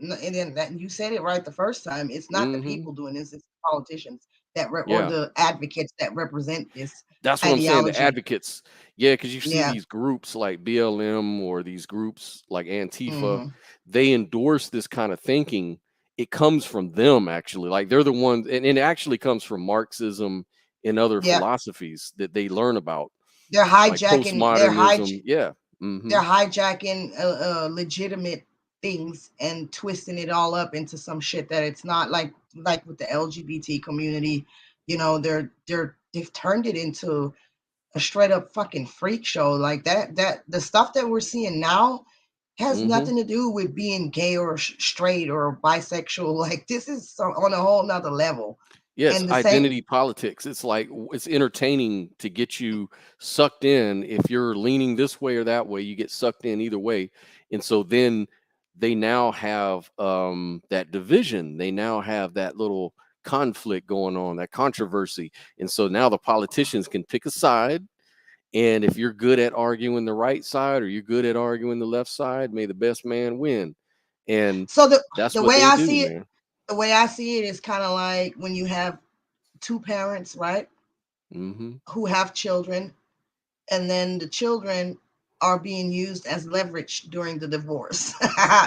And then that you said it right the first time. It's not the Hmm. people doing this; it's the politicians or Yeah. the advocates that represent this That's what I'm saying, the ideology. advocates. Yeah, because you see Yeah. these groups like BLM or these groups like Antifa, Hmm. they endorse this kind of thinking. It comes from them, actually. Like they're the ones, and it actually comes from Marxism and other Yeah. philosophies that they learn about, They're like hijacking. postmodernism. Yeah. They're Hmm. hijacking legitimate things and twisting it all up into some shit that it's not like with the LGBT community. You know, they've turned it into a straight up fucking freak show like that the stuff that we're seeing now has Hmm. nothing to do with being gay or straight or bisexual. Like this is on a whole nother level. Yes, And the same identity politics. It's like it's entertaining to get you sucked in. If you're leaning this way or that way, you get sucked in either way. And so then they now have that division. They now have that little conflict going on, that controversy. And so now the politicians can pick a side. And if you're good at arguing the right side or you're good at arguing the left side, may the best man win. And so the that's the what way they I do, see it man. the way I see it is kind of like when you have two parents, right, Hmm. who have children, and then the children are being used as leverage during the divorce.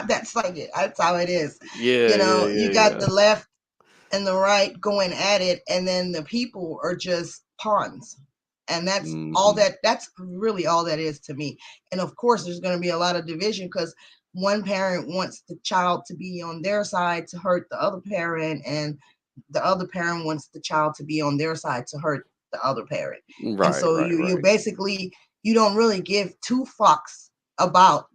That's like it. That's how it is. Yeah, You yeah, know, you yeah, got yeah. the left and the right going at it, and then the people are just pawns. And Hmm. that's really all that is to me. And of course there's going to be a lot of division because one parent wants the child to be on their side to hurt the other parent, and the other parent wants the child to be on their side to hurt the other parent. And Right, so right, you right, basically you don't really give two fucks about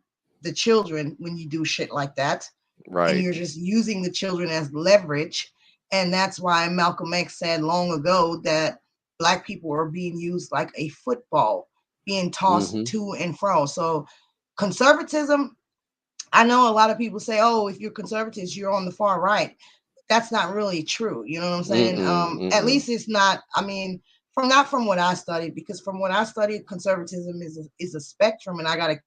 the children when you do shit like that, and right. you're just using the children as leverage. And that's why Malcolm X said long ago that black people are being used like a football, being tossed Mhm. to and fro. So conservatism, I know a lot of people say, oh, if you're conservatives, you're on the far right. That's not really true. You know what I'm saying? Mm-mm, At mm-mm. least it's not, I mean, not from what I studied, because from what I studied, conservatism is a spectrum, and I gotta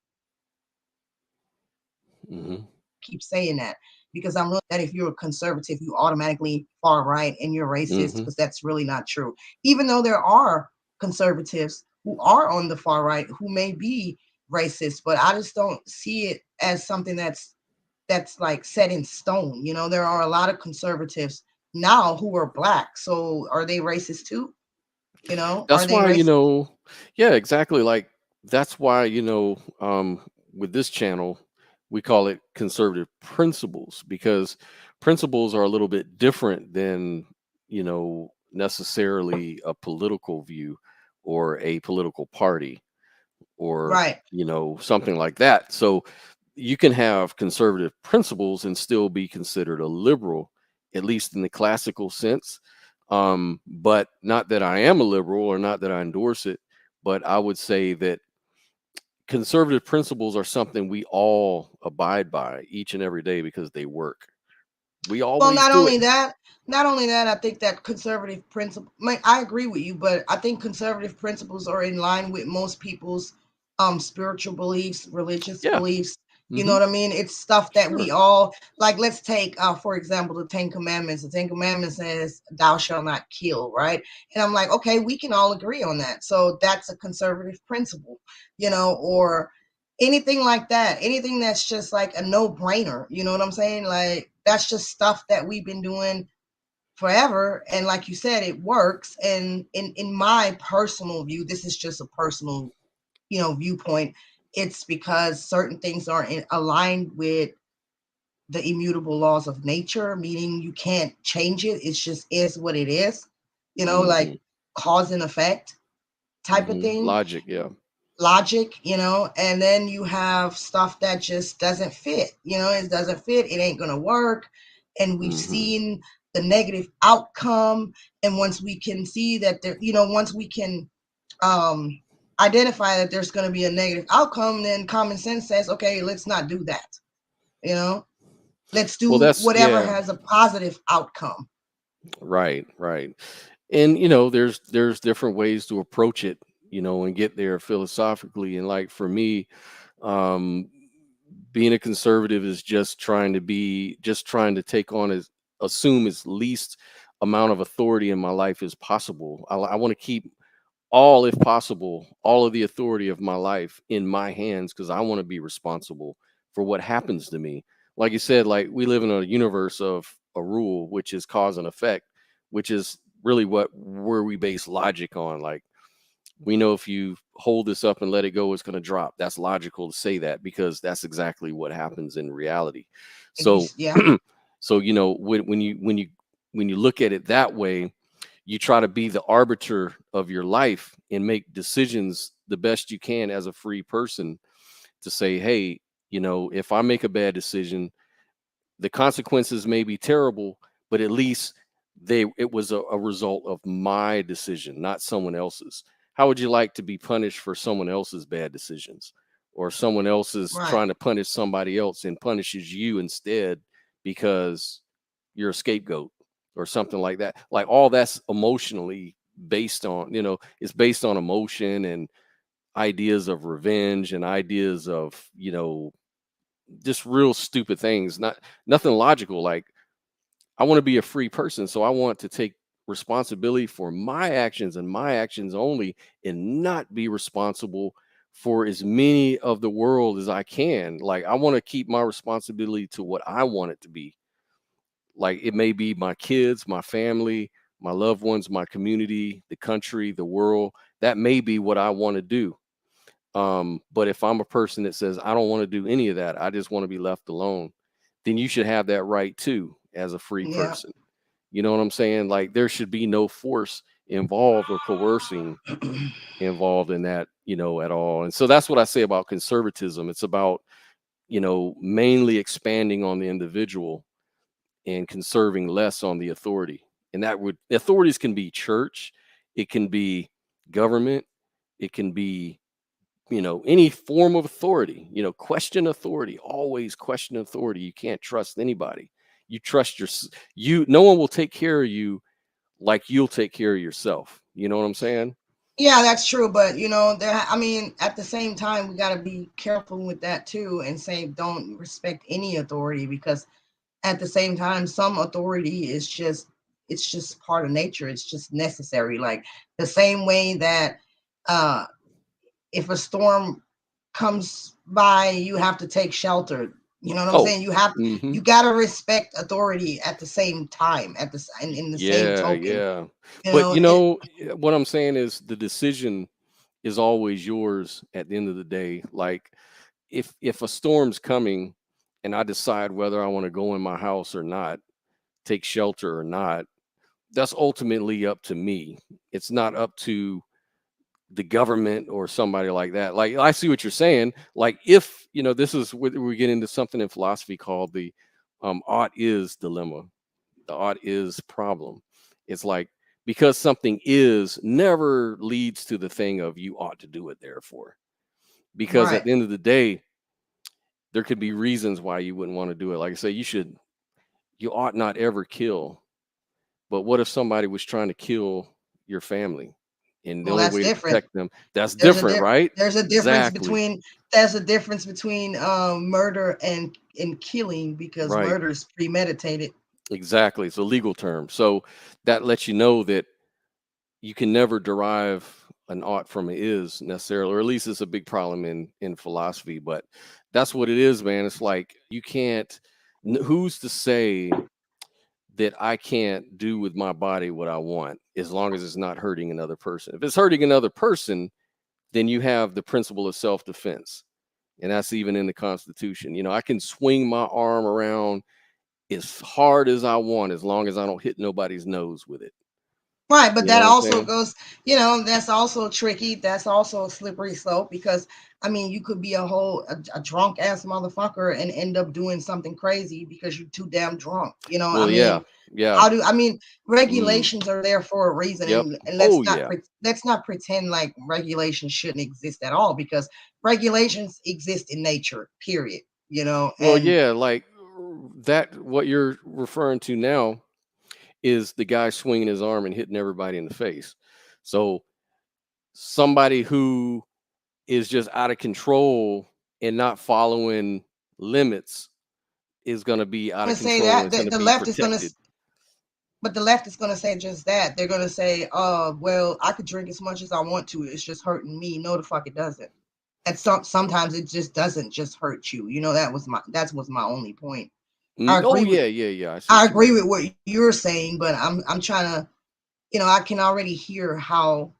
Hmm. keep saying that because I'm really that if you're a conservative, you automatically far right and you're racist, Hmm. because that's really not true. Even though there are conservatives who are on the far right who may be racist, but I just don't see it as something that's like set in stone. You know, there are a lot of conservatives now who are black. So are they racist too? You know, are That's they why, racist? yeah, exactly. Like that's why, with this channel, we call it conservative principles because principles are a little bit different than, necessarily a political view or a political party or, Right. something like that. So you can have conservative principles and still be considered a liberal, at least in the classical sense. But not that I am a liberal or not that I endorse it, but I would say that conservative principles are something we all abide by each and every day because they work. We Well, always do it. not only that, I think that conservative principle. I agree with you, but I think conservative principles are in line with most people's spiritual beliefs, religious Yeah. beliefs. You know Hmm. what I mean? It's stuff that we Sure. all like. Let's take, for example, the Ten Commandments. The Ten Commandments says, "Thou shalt not kill," right? And I'm like, okay, we can all agree on that. So that's a conservative principle, or anything like that, anything that's just like a no-brainer, you know what I'm saying? Like that's just stuff that we've been doing forever, and like you said, it works. And in my personal view, this is just a personal, viewpoint. It's because certain things aren't aligned with the immutable laws of nature, meaning you can't change it. It's just is what it is, like Hmm. cause and effect type of Hmm. thing, Logic. Yeah. logic, and then you have stuff that just doesn't fit, it doesn't fit, it ain't gonna work. And we've Hmm. seen the negative outcome. And once we can see that there, once we can um identify that there's gonna be a negative outcome, then common sense says, okay, let's not do that, you know, let's Well, do that's whatever yeah. has a positive outcome. Right. Right. And there's different ways to approach it, and get there philosophically. And like for me, um being a conservative is just trying to take on as assume as least amount of authority in my life as possible. I want to keep all, if possible, all of the authority of my life in my hands because I want to be responsible for what happens to me. Like you said, like we live in a universe of a rule, which is cause and effect, which is really where we base logic on. Like we know if you hold this up and let it go, it's going to drop. That's logical to say that because that's exactly what happens in reality. So, Yeah. so when you look at it that way, you try to be the arbiter of your life and make decisions the best you can as a free person to say, hey, if I make a bad decision, the consequences may be terrible, but at least it was a result of my decision, not someone else's. How would you like to be punished for someone else's bad decisions? Or someone else is Right. trying to punish somebody else and punishes you instead because you're a scapegoat or something like that. Like all that's emotionally based on, it's based on emotion and ideas of revenge and ideas of, just real stupid things, nothing logical. Like I want to be a free person, so I want to take responsibility for my actions and my actions only, and not be responsible for as many of the world as I can. Like I want to keep my responsibility to what I want it to be. Like it may be my kids, my family, my loved ones, my community, the country, the world. That may be what I want to do. But if I'm a person that says I don't want to do any of that, I just want to be left alone, then you should have that right too as a free Yeah. person. You know what I'm saying? Like there should be no force involved or coercing involved in that, at all. And so that's what I say about conservatism. It's about, mainly expanding on the individual and conserving less on the authority. And authorities can be church, it can be government, it can be, any form of authority. Question authority, always question authority. You can't trust anybody. You trust no one will take care of you like you'll take care of yourself. You know what I'm saying? Yeah, that's true. But I mean, at the same time, we got to be careful with that too, and say don't respect any authority, because at the same time, some authority is just it's just part of nature. It's just necessary. Like the same way that uh if a storm comes by, you have to take shelter. You know what I'm Oh, saying? mm-hmm. You got to respect authority at the same time, in the same Yeah, token. yeah. You But know, it what I'm saying is the decision is always yours at the end of the day. Like if a storm's coming and I decide whether I want to go in my house or not, take shelter or not, that's ultimately up to me. It's not up to the government or somebody like that. Like I see what you're saying. Like if this is where we get into something in philosophy called the ought is dilemma, the ought is problem. It's like because something is never leads to the thing of you ought to do it, therefore. Because at right. the end of the day, there could be reasons why you wouldn't want to do it. Like I say, you ought not ever kill. But what if somebody was trying to kill your family and the Well, only that's way to different. protect them? That's There's a different, right? there's a difference Exactly. between murder and killing, because Right. murder is premeditated. Exactly. It's a legal term. So that lets you know that you can never derive an ought from an is necessarily, or at least it's a big problem in philosophy. But that's what it is, man. It's like you can't. Who's to say that I can't do with my body what I want as long as it's not hurting another person? If it's hurting another person, then you have the principle of self-defense, and that's even in the Constitution. I can swing my arm around as hard as I want as long as I don't hit nobody's nose with it. Right, but You know that what I'm also saying? goes, that's also tricky. That's also a slippery slope, because I mean, you could be a drunk ass motherfucker and end up doing something crazy because you're too damn drunk. I Well, yeah, mean, yeah. Mm, regulations are there for a reason, yep. and Oh, yeah. let's not pretend like regulations shouldn't exist at all, because regulations exist in nature, period. Well, And yeah, like that. What you're referring to now is the guy swinging his arm and hitting everybody in the face. So somebody who is just out of control and not following limits is going to be out I'm of gonna say control and that it's going to the be left is gonna protected. But the left is going to say just that. They're going to say, well, I could drink as much as I want to. It's just hurting me. No, the fuck it doesn't. And sometimes it just doesn't just hurt you. That was my only point. I Oh, agree with yeah, yeah, yeah. I see I what you agree mean. with what you're saying, but I'm trying to, I can already hear How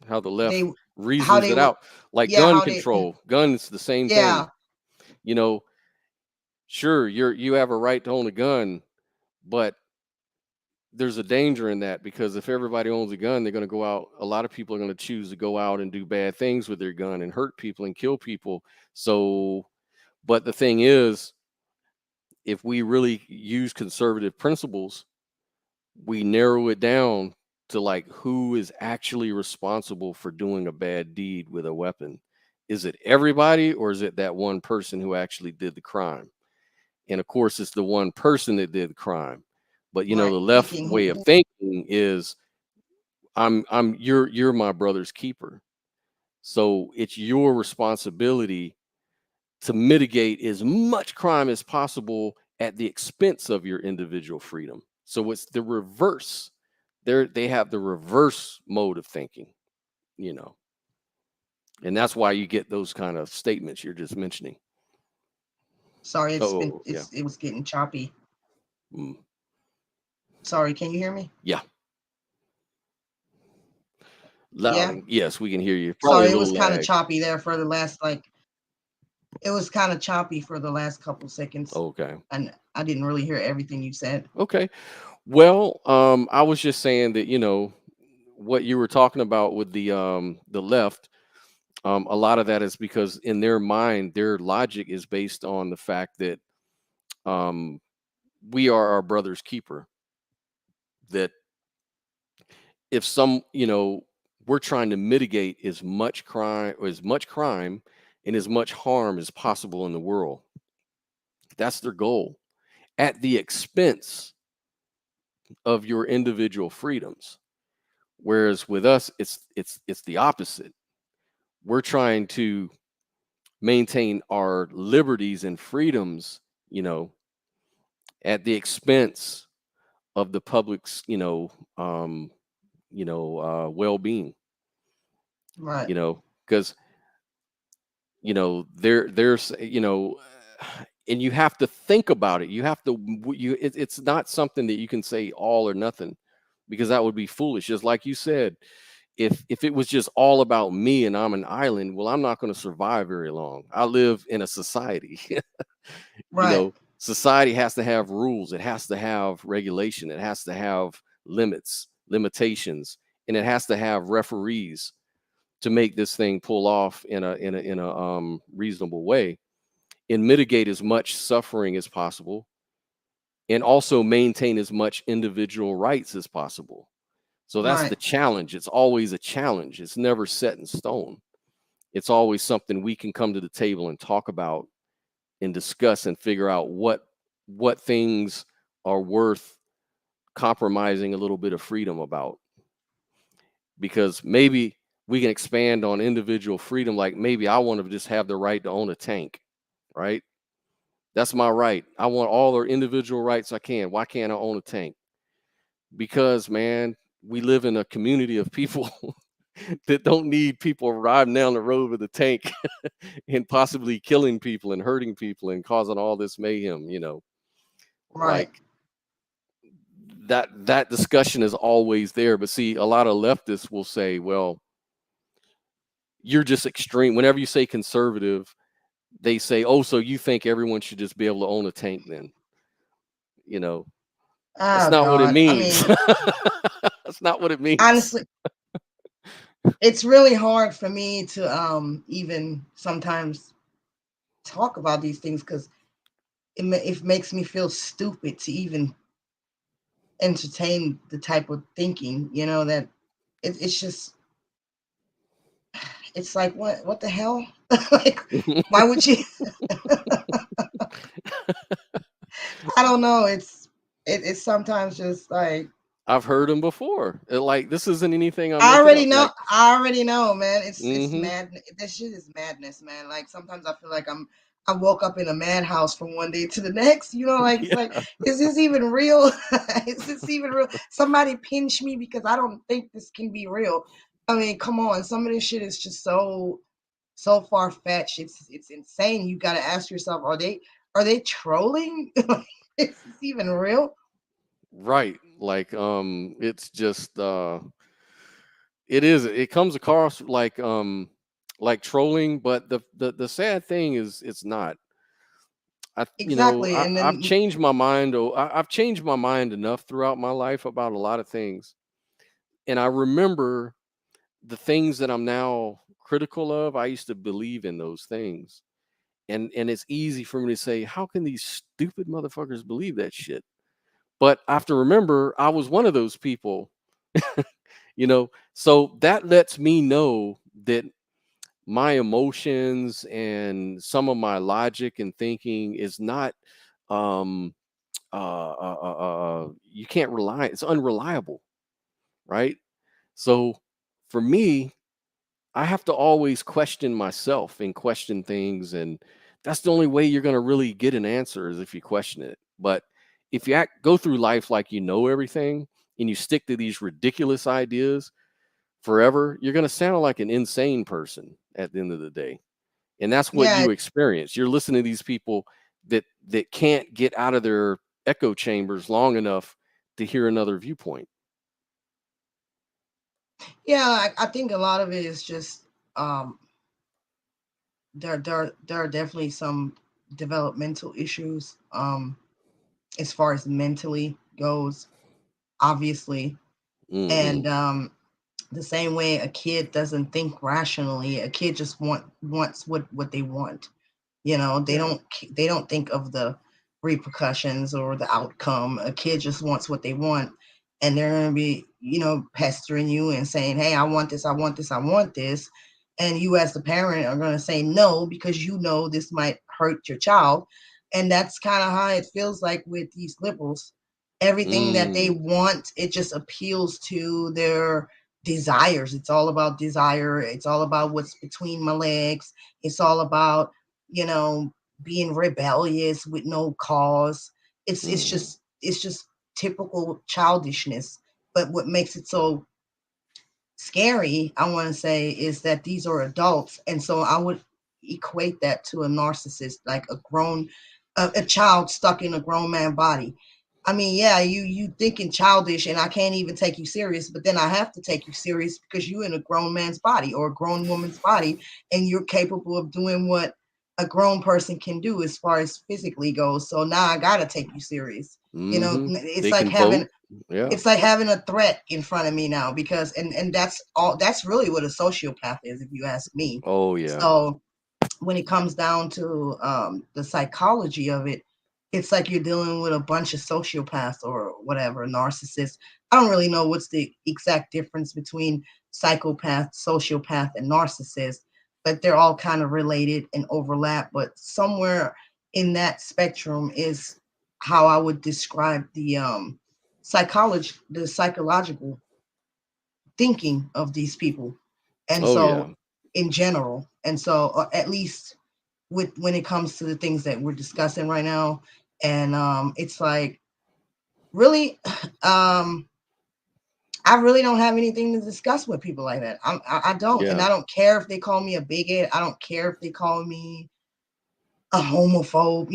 the left they how reasons they it would out, like yeah, gun how they control. Guns, the same thing. yeah. You know, sure, you have a right to own a gun, but there's a danger in that because if everybody owns a gun, they're going to go out. A lot of people are going to choose to go out and do bad things with their gun and hurt people and kill people. So, but the thing is, if we really use conservative principles, we narrow it down to like who is actually responsible for doing a bad deed with a weapon. Is it everybody or is it that one person who actually did the crime? And of course, it's the one person that did the crime. But Right. the left Picking way of who thinking is you're my brother's keeper. So it's your responsibility to mitigate as much crime as possible at the expense of your individual freedom. So it's the reverse. They have the reverse mode of thinking, you know. And that's why you get those kind of statements you're just mentioning. Sorry, Oh, yeah. it was getting choppy. Mm, Sorry, can you hear me? yeah. Loud Yeah. and yes, we can hear you. Probably a Sorry, it little was kind of lag. choppy there for the last it was kind of choppy for the last couple seconds, Okay. and I didn't really hear everything you said. Okay. Well, I was just saying that, what you were talking about with the left, a lot of that is because in their mind, their logic is based on the fact that um we are our brother's keeper. That if we're trying to mitigate as much crime and as much harm as possible in the world. That's their goal at the expense of your individual freedoms. Whereas with us, it's the opposite. We're trying to maintain our liberties and freedoms, you know, at the expense of the public's, well-being, Right. because there's and you have to think about it. You have to it's not something that you can say all or nothing, because that would be foolish. Just like you said, if it was just all about me and I'm an island, well, I'm not going to survive very long. I live in a society. Right. Society has to have rules, it has to have regulation, it has to have limitations, and it has to have referees to make this thing pull off in a reasonable way and mitigate as much suffering as possible, and also maintain as much individual rights as possible. So that's Right. the challenge. It's always a challenge. It's never set in stone. It's always something we can come to the table and talk about and discuss and figure out what things are worth compromising a little bit of freedom about. Because maybe we can expand on individual freedom. Like maybe I want to just have the right to own a tank, right? That's my right. I want all the individual rights I can. Why can't I own a tank? Because, man, we live in a community of people that don't need people riding down the road with a tank and possibly killing people and hurting people and causing all this mayhem, Right. like that discussion is always there. But see, a lot of leftists will say, well, you're just extreme. Whenever you say conservative, they say, oh, so you think everyone should just be able to own a tank then? You know, that's Oh not what it God. I means. mean, That's not what it means. honestly, it's really hard for me to even sometimes talk about these things because it makes me feel stupid to even entertain the type of thinking, that it's just it's like what the hell? Like why would you I don't know. It's sometimes just like I've heard them before. Like this isn't anything I'm I making already up. know. Like, I already know, man. It's mm-hmm. mad. That shit is madness, man. Like sometimes I feel like I woke up in a madhouse from one day to the next. Like it's like, Yeah. is this even real? Is this even real? Somebody pinch me because I don't think this can be real. I mean, come on. Some of this shit is just so far fetched. It's insane. You got to ask yourself, are they trolling? Is this even real? Right. Like, it's just it is. It comes across like trolling, but the sad thing is it's not. Exactly. And I've then changed my mind. I've changed my mind enough throughout my life about a lot of things, and I remember the things that I'm now critical of. I used to believe in those things, and it's easy for me to say, how can these stupid motherfuckers believe that shit? But I have to remember I was one of those people, so that lets me know that my emotions and some of my logic and thinking is not um you can't rely, it's unreliable, right? So for me, I have to always question myself and question things, and that's the only way you're going to really get an answer is if you question it. But if you go through life like you know everything and you stick to these ridiculous ideas forever, you're going to sound like an insane person at the end of the day. And that's what yeah, you experience. You're listening to these people that can't get out of their echo chambers long enough to hear another viewpoint. yeah. I think a lot of it is just um there are definitely some developmental issues as far as mentally goes, obviously. Hmm. And the same way a kid doesn't think rationally, a kid just wants what they want. They Yeah. don't think of the repercussions or the outcome. A kid just wants what they want, and they're going to be pestering you and saying, hey, I want this, I want this, I want this. And you as the parent are going to say no because this might hurt your child. And that's kind of how it feels like with these liberals. Everything that they Mm. want, it just appeals to their desires. It's all about desire. It's all about what's between my legs. It's all about, being rebellious with no cause. It's just typical childishness. But what makes it so scary, I want to say, is that these are adults, and so I would equate that to a narcissist, like a child stuck in a grown man body. I mean, yeah, you thinking childish, and I can't even take you serious, but then I have to take you serious because you're in a grown man's body or a grown woman's body, and you're capable of doing what a grown person can do as far as physically goes. So now I gotta take you serious. It's They like can vote. Yeah. it's like having a threat in front of me now, because and that's really what a sociopath is, if you ask me. Oh yeah. So when it comes down to the psychology of it, it's like you're dealing with a bunch of sociopaths or whatever, narcissists. I don't really know what's the exact difference between psychopath, sociopath, and narcissist, but they're all kind of related and overlap. But somewhere in that spectrum is how I would describe the psychological thinking of these people. And Oh yeah. so in general, and so at least with when it comes to the things that we're discussing right now, and it's like really I really don't have anything to discuss with people like that. I don't, and Yeah. I don't care if they call me a bigot. I don't care if they call me a homophobe.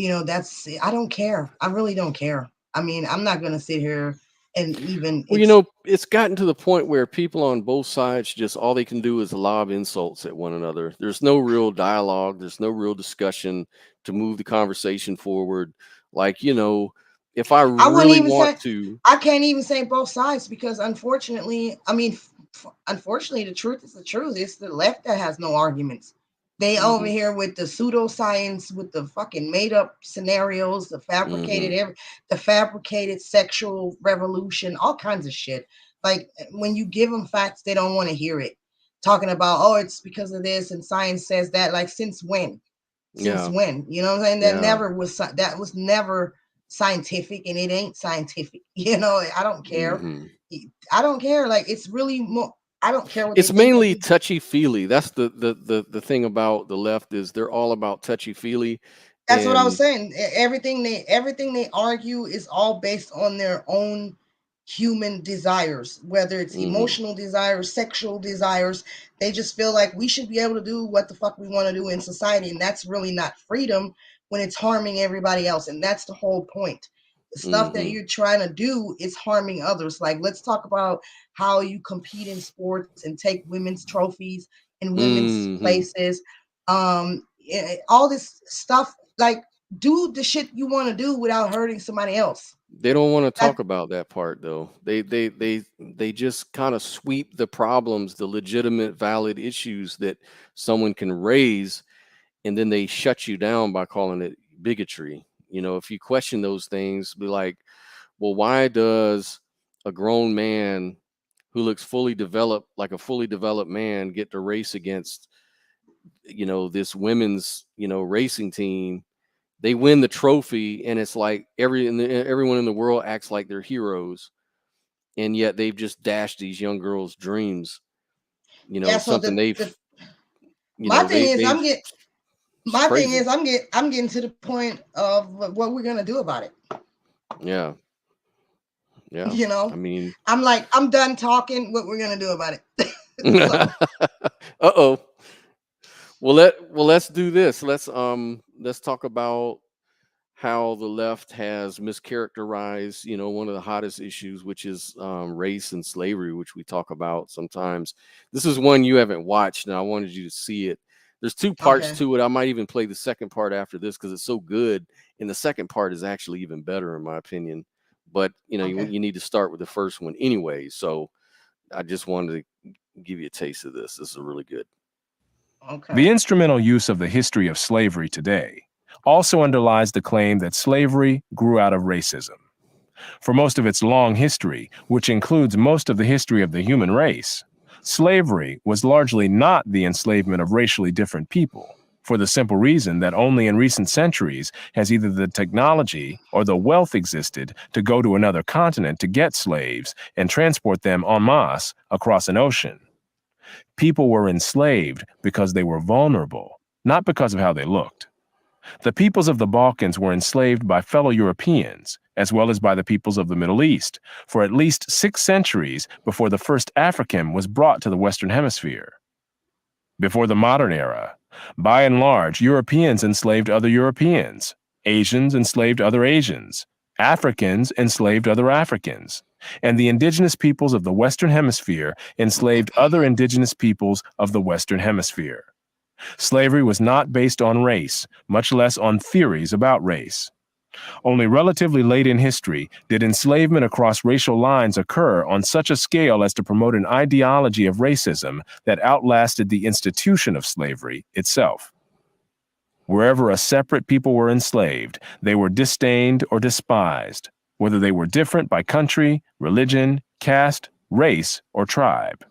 I don't care. I really don't care. I mean, I'm not gonna sit here and even Well, it's gotten to the point where people on both sides just all they can do is lob insults at one another. There's no real dialogue. There's no real discussion to move the conversation forward. Like, if I I wouldn't really even want say to, I can't even say both sides, because unfortunately, I mean, unfortunately, the truth is the truth. It's the left that has no arguments. They over hmm here with the pseudoscience, with the fucking made up scenarios, hmm the fabricated sexual revolution, all kinds of shit. Like when you give them facts, they don't want to hear it. Talking about, oh, it's because of this and science says that. Like since when? Since yeah, when? You know what I'm saying? yeah, That was never scientific, and it ain't scientific. I don't care. hmm I don't care. Like it's really more. I don't care what they it's think of mainly me. touchy feely. That's the thing about the left is they're all about touchy feely, That's what I was and saying. Everything they argue is all based on their own human desires, whether it's hmm emotional desires, sexual desires. They just feel like we should be able to do what the fuck we want to do in society, and that's really not freedom when it's harming everybody else. And that's the whole point. The stuff that hmm you're trying to do is harming others. Like let's talk about how you compete in sports and take women's trophies in women's hmm places. All this stuff, like do the shit you want to do without hurting somebody else. They don't want to That talk about that part though. They just kind of sweep the problems, the legitimate, valid issues that someone can raise, and then they shut you down by calling it bigotry. If you question those things, be like, well, why does a grown man who looks fully developed, like a fully developed man, get to race against, this women's, racing team? They win the trophy, and it's like everyone in the world acts like they're heroes, and yet they've just dashed these young girls' dreams. yeah. So Something the my thing is they've it's my thing crazy. is I'm getting to the point of what we're gonna do about it. Yeah, yeah. You I know, mean, I'm like I'm done talking. What we're gonna do about it? So uh-oh. Let's do this. Let's talk about how the left has mischaracterized, one of the hottest issues, which is race and slavery, which we talk about sometimes. This is one you haven't watched, and I wanted you to see it. There's two parts okay, to it. I might even play the second part after this because it's so good, and the second part is actually even better in my opinion. But okay, you need to start with the first one anyway. So I just wanted to give you a taste of this. This is really good. The okay. instrumental use of the history of slavery today also underlies the claim that slavery grew out of racism. For most of its long history, which includes most of the history of the human race, slavery was largely not the enslavement of racially different people, for the simple reason that only in recent centuries has either the technology or the wealth existed to go to another continent to get slaves and transport them en masse across an ocean. People were enslaved because they were vulnerable, not because of how they looked. The peoples of the Balkans were enslaved by fellow Europeans, as well as by the peoples of the Middle East, for at least 6 centuries before the first African was brought to the Western Hemisphere. Before the modern era, by and large, Europeans enslaved other Europeans, Asians enslaved other Asians, Africans enslaved other Africans, and the indigenous peoples of the Western Hemisphere enslaved other indigenous peoples of the Western Hemisphere. Slavery was not based on race, much less on theories about race. Only relatively late in history did enslavement across racial lines occur on such a scale as to promote an ideology of racism that outlasted the institution of slavery itself. Wherever a separate people were enslaved, they were disdained or despised, whether they were different by country, religion, caste, race, or tribe.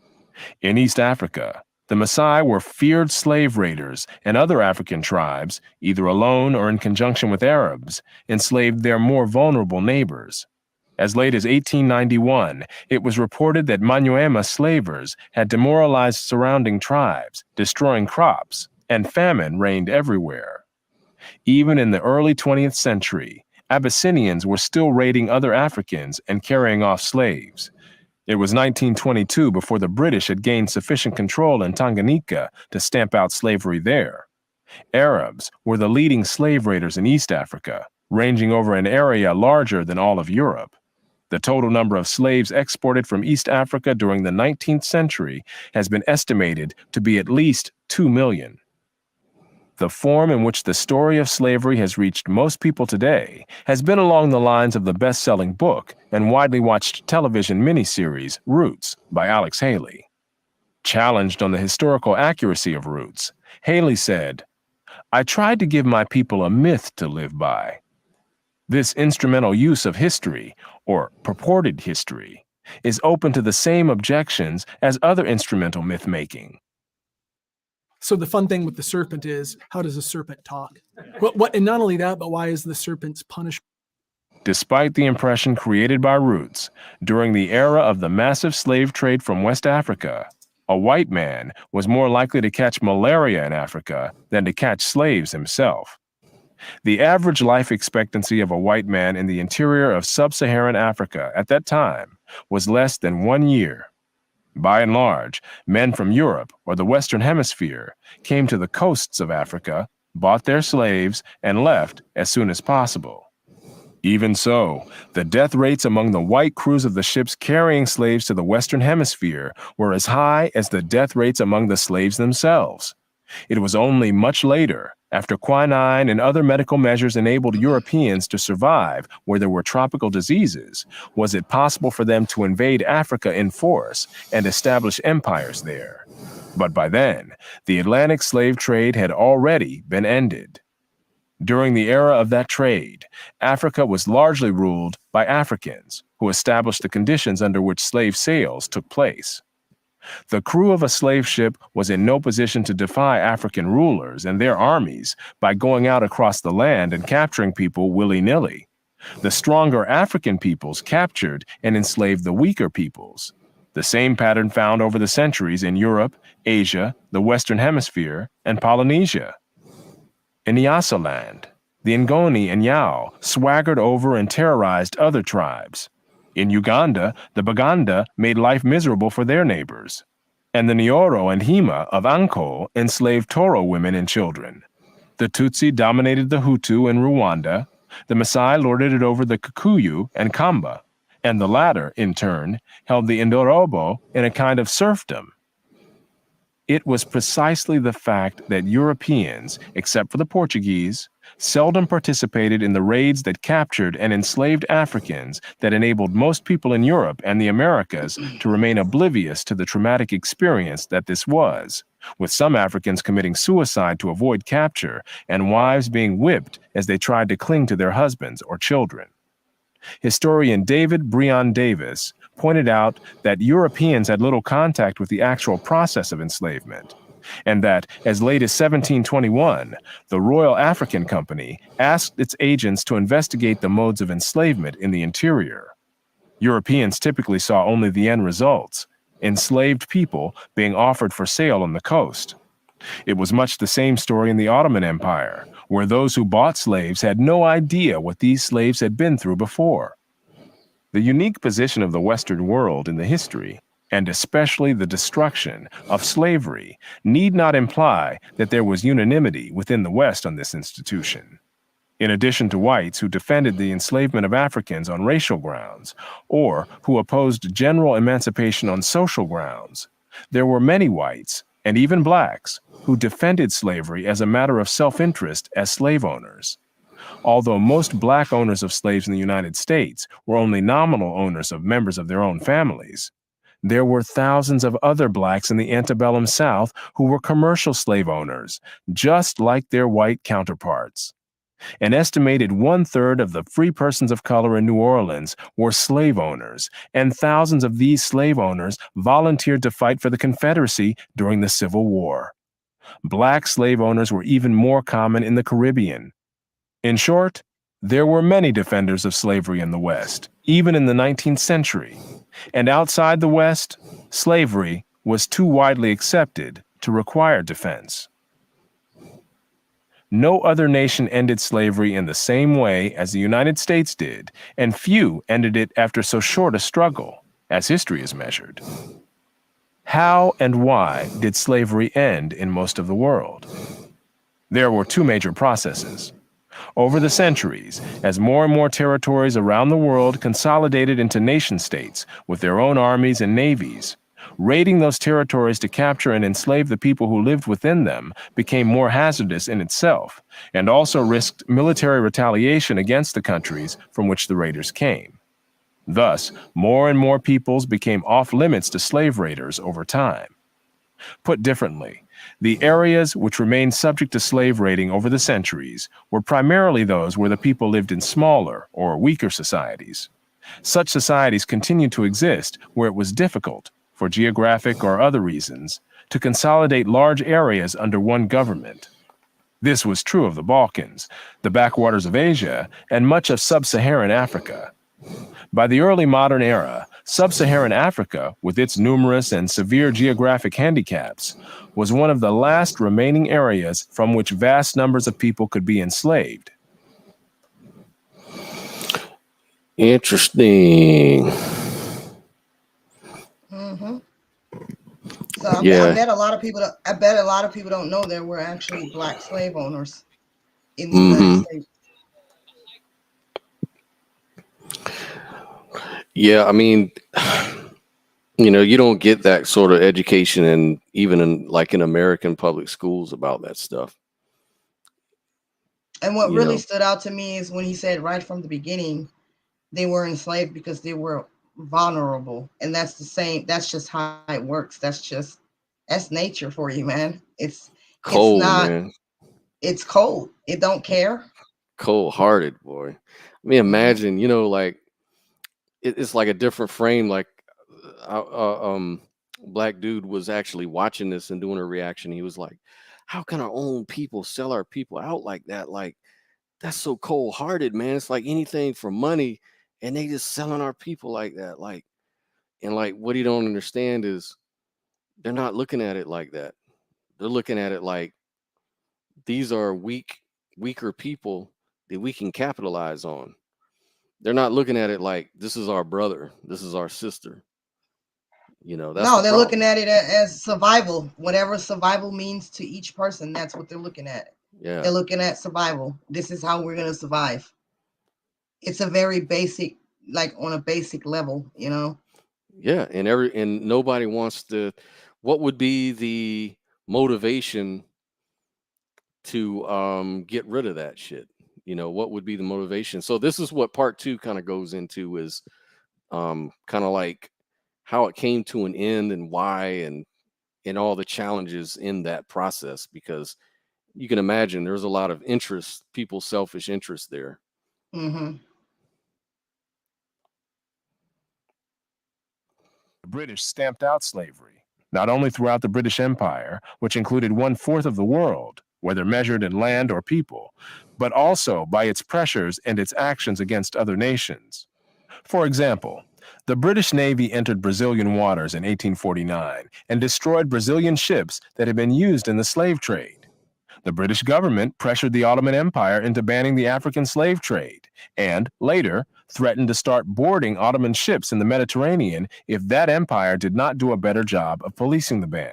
In East Africa, the Maasai were feared slave raiders, and other African tribes, either alone or in conjunction with Arabs, enslaved their more vulnerable neighbors. As late as 1891, it was reported that Manyuema slavers had demoralized surrounding tribes, destroying crops, and famine reigned everywhere. Even in the early 20th century, Abyssinians were still raiding other Africans and carrying off slaves. It was 1922 before the British had gained sufficient control in Tanganyika to stamp out slavery there. Arabs were the leading slave raiders in East Africa, ranging over an area larger than all of Europe. The total number of slaves exported from East Africa during the 19th century has been estimated to be at least 2 million. The form in which the story of slavery has reached most people today has been along the lines of the best-selling book and widely watched television miniseries Roots by Alex Haley. Challenged on the historical accuracy of Roots, Haley said, "I tried to give my people a myth to live by." This instrumental use of history, or purported history, is open to the same objections as other instrumental myth-making. So the fun thing with the serpent is, how does a serpent talk? And not only that, but why is the serpent's punishment? Despite the impression created by Roots, during the era of the massive slave trade from West Africa, a white man was more likely to catch malaria in Africa than to catch slaves himself. The average life expectancy of a white man in the interior of sub-Saharan Africa at that time was less than 1 year. By and large, men from Europe or the Western Hemisphere came to the coasts of Africa, bought their slaves, and left as soon as possible. Even so, the death rates among the white crews of the ships carrying slaves to the Western Hemisphere were as high as the death rates among the slaves themselves. It was only much later, after quinine and other medical measures enabled Europeans to survive where there were tropical diseases, was it possible for them to invade Africa in force and establish empires there. But by then, the Atlantic slave trade had already been ended. During the era of that trade, Africa was largely ruled by Africans, who established the conditions under which slave sales took place. The crew of a slave ship was in no position to defy African rulers and their armies by going out across the land and capturing people willy-nilly. The stronger African peoples captured and enslaved the weaker peoples. The same pattern found over the centuries in Europe, Asia, the Western Hemisphere, and Polynesia. In Nyasaland, the Ngoni and Yao swaggered over and terrorized other tribes. In Uganda, the Baganda made life miserable for their neighbors. And the Nyoro and Hima of Anko enslaved Toro women and children. The Tutsi dominated the Hutu in Rwanda, the Maasai lorded it over the Kikuyu and Kamba, and the latter, in turn, held the Indorobo in a kind of serfdom. It was precisely the fact that Europeans, except for the Portuguese, seldom participated in the raids that captured and enslaved Africans that enabled most people in Europe and the Americas to remain oblivious to the traumatic experience that this was, with some Africans committing suicide to avoid capture and wives being whipped as they tried to cling to their husbands or children. Historian David Breon Davis pointed out that Europeans had little contact with the actual process of enslavement. and that as late as 1721, the Royal African Company asked its agents to investigate the modes of enslavement in the interior. Europeans typically saw only the end results, enslaved people being offered for sale on the coast. It was much the same story in the Ottoman Empire, where those who bought slaves had no idea what these slaves had been through before. The unique position of the Western world in the history, and especially the destruction of slavery, need not imply that there was unanimity within the West on this institution. In addition to whites who defended the enslavement of Africans on racial grounds, or who opposed general emancipation on social grounds, there were many whites, and even blacks, who defended slavery as a matter of self-interest as slave owners. Although most black owners of slaves in the United States were only nominal owners of members of their own families, there were thousands of other blacks in the antebellum South who were commercial slave owners, just like their white counterparts. An estimated 1/3 of the free persons of color in New Orleans were slave owners, and thousands of these slave owners volunteered to fight for the Confederacy during the Civil War. Black slave owners were even more common in the Caribbean. In short, there were many defenders of slavery in the West, even in the 19th century. And outside the West, slavery was too widely accepted to require defense. No other nation ended slavery in the same way as the United States did, and few ended it after so short a struggle, as history is measured. How and why did slavery end in most of the world? There were two major processes. Over the centuries, as more and more territories around the world consolidated into nation-states with their own armies and navies, raiding those territories to capture and enslave the people who lived within them became more hazardous in itself, and also risked military retaliation against the countries from which the raiders came. Thus, more and more peoples became off-limits to slave raiders over time. Put differently, the areas which remained subject to slave raiding over the centuries were primarily those where the people lived in smaller or weaker societies. Such societies continued to exist where it was difficult, for geographic or other reasons, to consolidate large areas under one government. This was true of the Balkans, the backwaters of Asia, and much of sub-Saharan Africa. By the early modern era, sub-Saharan Africa, with its numerous and severe geographic handicaps, was one of the last remaining areas from which vast numbers of people could be enslaved. Interesting. Mm-hmm. So I Yeah. bet a lot of people. I bet a lot of people don't know there were actually black slave owners in the United States. Yeah, I mean, you don't get that sort of education, and even in American public schools about that stuff. And what really stood out to me is when he said right from the beginning, they were enslaved because they were vulnerable, and that's the same. That's just how it works. That's nature for you, man. It's Cold, not. man. It's cold. It don't care. Cold-hearted, boy. I mean, imagine, it's like a different frame. Like, black dude was actually watching this and doing a reaction. He was like, "How can our own people sell our people out like that? Like, that's so cold-hearted, man. It's like anything for money, and they just selling our people like that." Like, and like, what he don't understand is they're not looking at it like that. They're looking at it like these are weaker people that we can capitalize on. They're not looking at it like this is our brother, this is our sister. That's No, the they're looking problem. at it as survival. Whatever survival means to each person, that's what they're looking at. Yeah. They're looking at survival. This is how we're gonna survive. It's a very basic, like on a basic level, Yeah, and nobody wants to. What would be the motivation to get rid of that shit? What would be the motivation? So this is what part 2 kind of goes into, is kind of like how it came to an end and why, and all the challenges in that process, because you can imagine there's a lot of interest, people's selfish interest there. Mm-hmm. The British stamped out slavery, not only throughout the British Empire, which included 1/4 of the world, whether measured in land or people, but also by its pressures and its actions against other nations. For example, the British Navy entered Brazilian waters in 1849 and destroyed Brazilian ships that had been used in the slave trade. The British government pressured the Ottoman Empire into banning the African slave trade, and later threatened to start boarding Ottoman ships in the Mediterranean if that empire did not do a better job of policing the ban.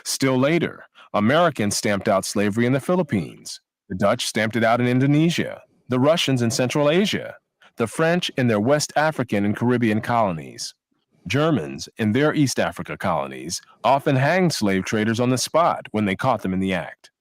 Still later, Americans stamped out slavery in the Philippines. The Dutch stamped it out in Indonesia, the Russians in Central Asia, the French in their West African and Caribbean colonies. Germans in their East Africa colonies often hanged slave traders on the spot when they caught them in the act.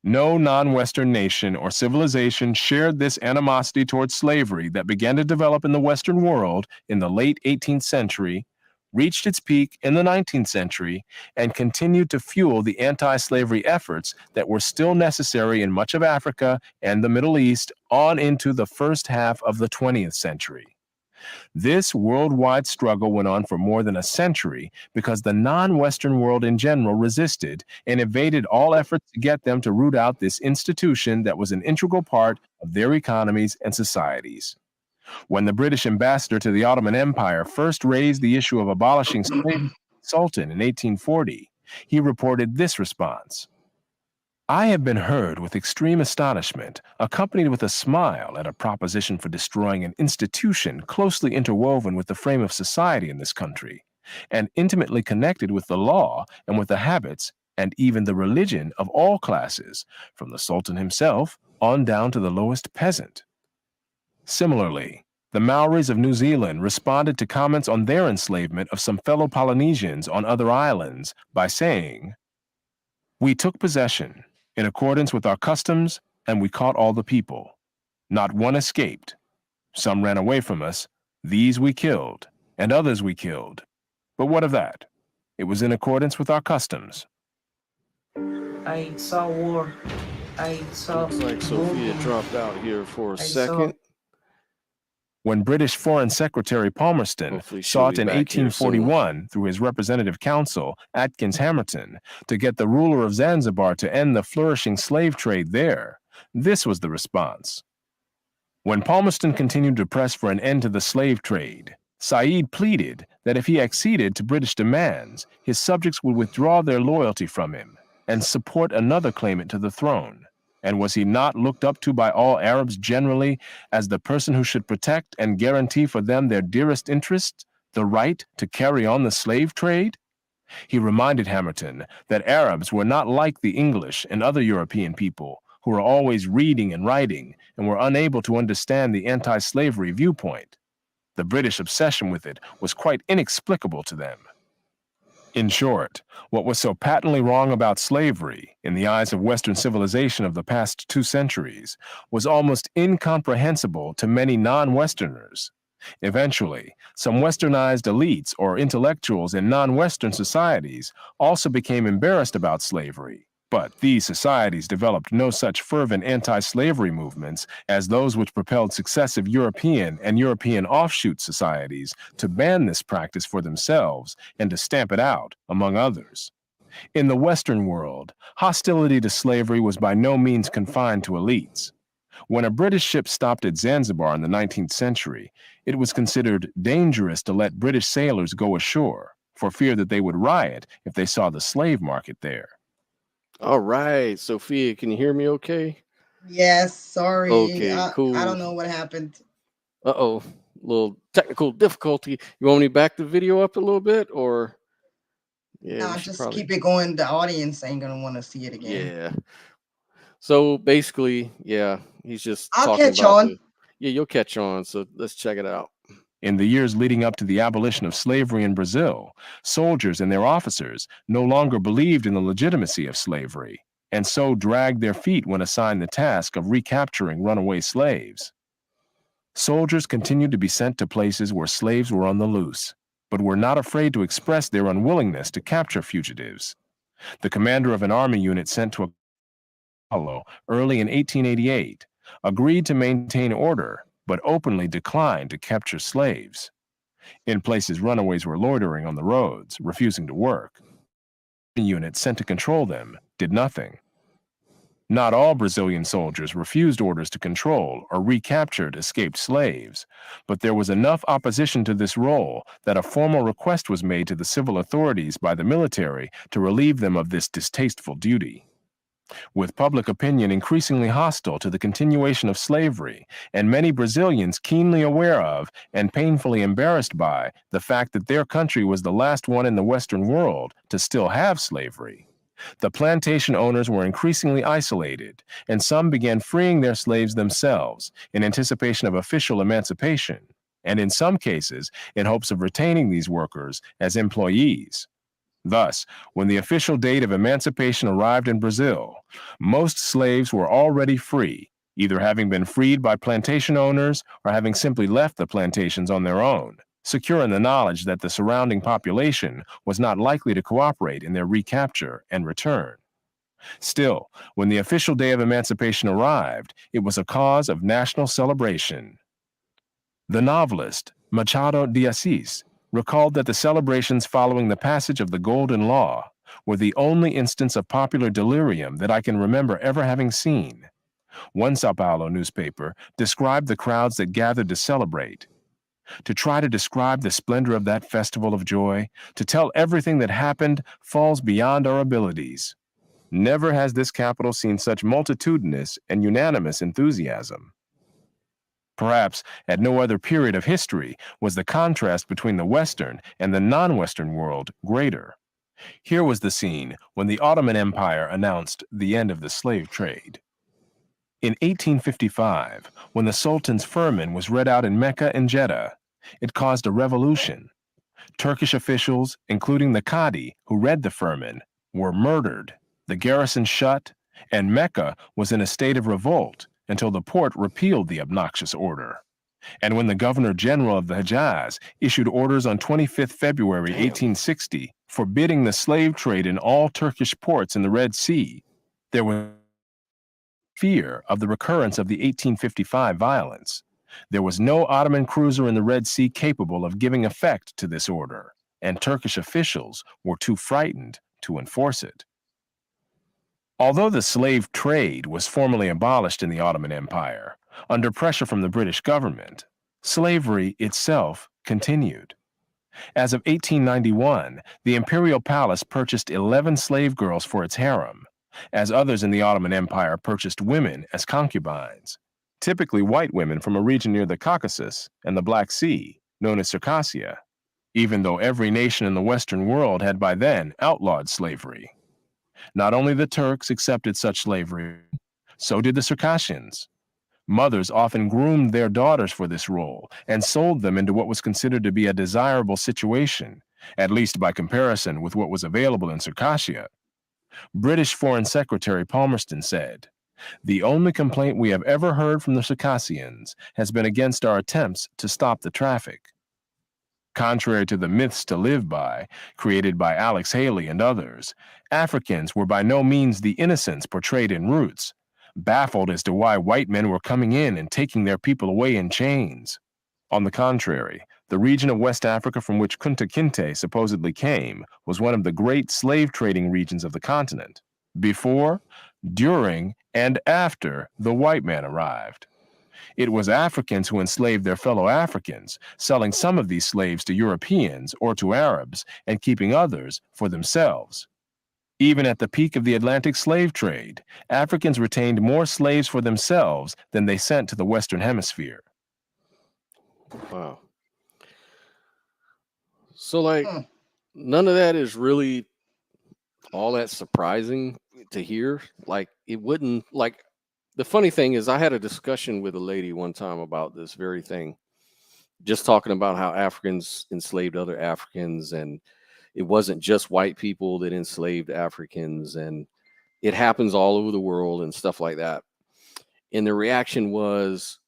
No non-Western nation or civilization shared this animosity towards slavery that began to develop in the Western world in the late 18th century, reached its peak in the 19th century, and continued to fuel the anti-slavery efforts that were still necessary in much of Africa and the Middle East on into the first half of the 20th century. This worldwide struggle went on for more than a century because the non-Western world in general resisted and evaded all efforts to get them to root out this institution that was an integral part of their economies and societies. When the British ambassador to the Ottoman Empire first raised the issue of abolishing slavery, Sultan in 1840, he reported this response: "I have been heard with extreme astonishment, accompanied with a smile at a proposition for destroying an institution closely interwoven with the frame of society in this country, and intimately connected with the law and with the habits and even the religion of all classes, from the Sultan himself on down to the lowest peasant." Similarly, the Maoris of New Zealand responded to comments on their enslavement of some fellow Polynesians on other islands by saying, "We took possession in accordance with our customs, and we caught all the people. Not one escaped. Some ran away from us. These we killed, and others we killed. But what of that? It was in accordance with our customs." I saw war. I saw. Looks like Sophia dropped out here for a second. When British Foreign Secretary Palmerston Hopefully she'll sought be in back here soon. 1841 through his representative counsel, Atkins Hamilton, to get the ruler of Zanzibar to end the flourishing slave trade there, this was the response. When Palmerston continued to press for an end to the slave trade, Said pleaded that if he acceded to British demands, his subjects would withdraw their loyalty from him and support another claimant to the throne. And was he not looked up to by all Arabs generally as the person who should protect and guarantee for them their dearest interests, the right to carry on the slave trade? He reminded Hamilton that Arabs were not like the English and other European people, who were always reading and writing and were unable to understand the anti-slavery viewpoint. The British obsession with it was quite inexplicable to them. In short, what was so patently wrong about slavery, in the eyes of Western civilization of the past 2 centuries, was almost incomprehensible to many non-Westerners. Eventually, some Westernized elites or intellectuals in non-Western societies also became embarrassed about slavery. But these societies developed no such fervent anti-slavery movements as those which propelled successive European and European offshoot societies to ban this practice for themselves and to stamp it out, among others. In the Western world, hostility to slavery was by no means confined to elites. When a British ship stopped at Zanzibar in the 19th century, it was considered dangerous to let British sailors go ashore, for fear that they would riot if they saw the slave market there. All right, Sophia, can you hear me okay? Yes, sorry. Okay, cool. I don't know what happened. Uh-oh, little technical difficulty. You want me to back the video up a little bit, or? Yeah, No, we should just probably keep it going. The audience ain't gonna want to see it again. Yeah. So basically, yeah, he's just I'll talking catch about on. Yeah, you'll catch on. So let's check it out. In the years leading up to the abolition of slavery in Brazil, soldiers and their officers no longer believed in the legitimacy of slavery, and so dragged their feet when assigned the task of recapturing runaway slaves. Soldiers continued to be sent to places where slaves were on the loose, but were not afraid to express their unwillingness to capture fugitives. The commander of an army unit sent to Apollo early in 1888 agreed to maintain order, but openly declined to capture slaves. In places, runaways were loitering on the roads, refusing to work. Units sent to control them did nothing. Not all Brazilian soldiers refused orders to control or recaptured escaped slaves, but there was enough opposition to this role that a formal request was made to the civil authorities by the military to relieve them of this distasteful duty. With public opinion increasingly hostile to the continuation of slavery, and many Brazilians keenly aware of and painfully embarrassed by the fact that their country was the last one in the Western world to still have slavery, the plantation owners were increasingly isolated, and some began freeing their slaves themselves in anticipation of official emancipation, and in some cases in hopes of retaining these workers as employees. Thus, when the official date of emancipation arrived in Brazil, most slaves were already free, either having been freed by plantation owners or having simply left the plantations on their own, secure in the knowledge that the surrounding population was not likely to cooperate in their recapture and return. Still, when the official day of emancipation arrived, it was a cause of national celebration. The novelist Machado de Assis recalled that the celebrations following the passage of the Golden Law were the only instance of popular delirium that I can remember ever having seen. One Sao Paulo newspaper described the crowds that gathered to celebrate. To try to describe the splendor of that festival of joy, to tell everything that happened, falls beyond our abilities. Never has this capital seen such multitudinous and unanimous enthusiasm. Perhaps at no other period of history was the contrast between the Western and the non-Western world greater. Here was the scene when the Ottoman Empire announced the end of the slave trade. In 1855, when the Sultan's firman was read out in Mecca and Jeddah, it caused a revolution. Turkish officials, including the Qadi who read the firman, were murdered, the garrison shut, and Mecca was in a state of revolt until the Porte repealed the obnoxious order. And when the Governor General of the Hejaz issued orders on 25th February 1860 forbidding the slave trade in all Turkish ports in the Red Sea, there was fear of the recurrence of the 1855 violence. There was no Ottoman cruiser in the Red Sea capable of giving effect to this order, and Turkish officials were too frightened to enforce it. Although the slave trade was formally abolished in the Ottoman Empire, under pressure from the British government, slavery itself continued. As of 1891, the imperial palace purchased 11 slave girls for its harem, as others in the Ottoman Empire purchased women as concubines, typically white women from a region near the Caucasus and the Black Sea, known as Circassia, even though every nation in the Western world had by then outlawed slavery. Not only the Turks accepted such slavery, so did the Circassians. Mothers often groomed their daughters for this role and sold them into what was considered to be a desirable situation, at least by comparison with what was available in Circassia. British Foreign Secretary Palmerston said, "The only complaint we have ever heard from the Circassians has been against our attempts to stop the traffic." Contrary to the myths to live by, created by Alex Haley and others, Africans were by no means the innocents portrayed in Roots, baffled as to why white men were coming in and taking their people away in chains. On the contrary, the region of West Africa from which Kunta Kinte supposedly came was one of the great slave trading regions of the continent, before, during, and after the white man arrived. It was Africans who enslaved their fellow Africans, selling some of these slaves to Europeans or to Arabs and keeping others for themselves. Even at the peak of the Atlantic slave trade, Africans retained more slaves for themselves than they sent to the Western Hemisphere. Wow. So, like, none of that is really all that surprising to hear. Like, it wouldn't, like, the funny thing is, I had a discussion with a lady one time about this very thing, just talking about how Africans enslaved other Africans, and it wasn't just white people that enslaved Africans, and it happens all over the world and stuff like that. And the reaction was,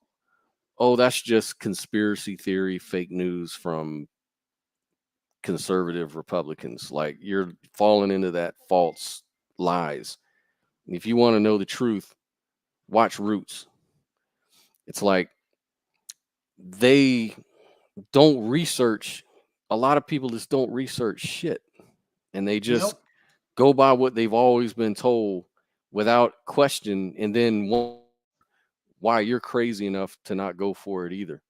oh, that's just conspiracy theory, fake news from conservative Republicans. Like, you're falling into that false lies. If you want to know the truth, watch Roots. It's like they don't research. A lot of people just don't research shit, and they just Nope. go by what they've always been told without question, and then why you're crazy enough to not go for it either.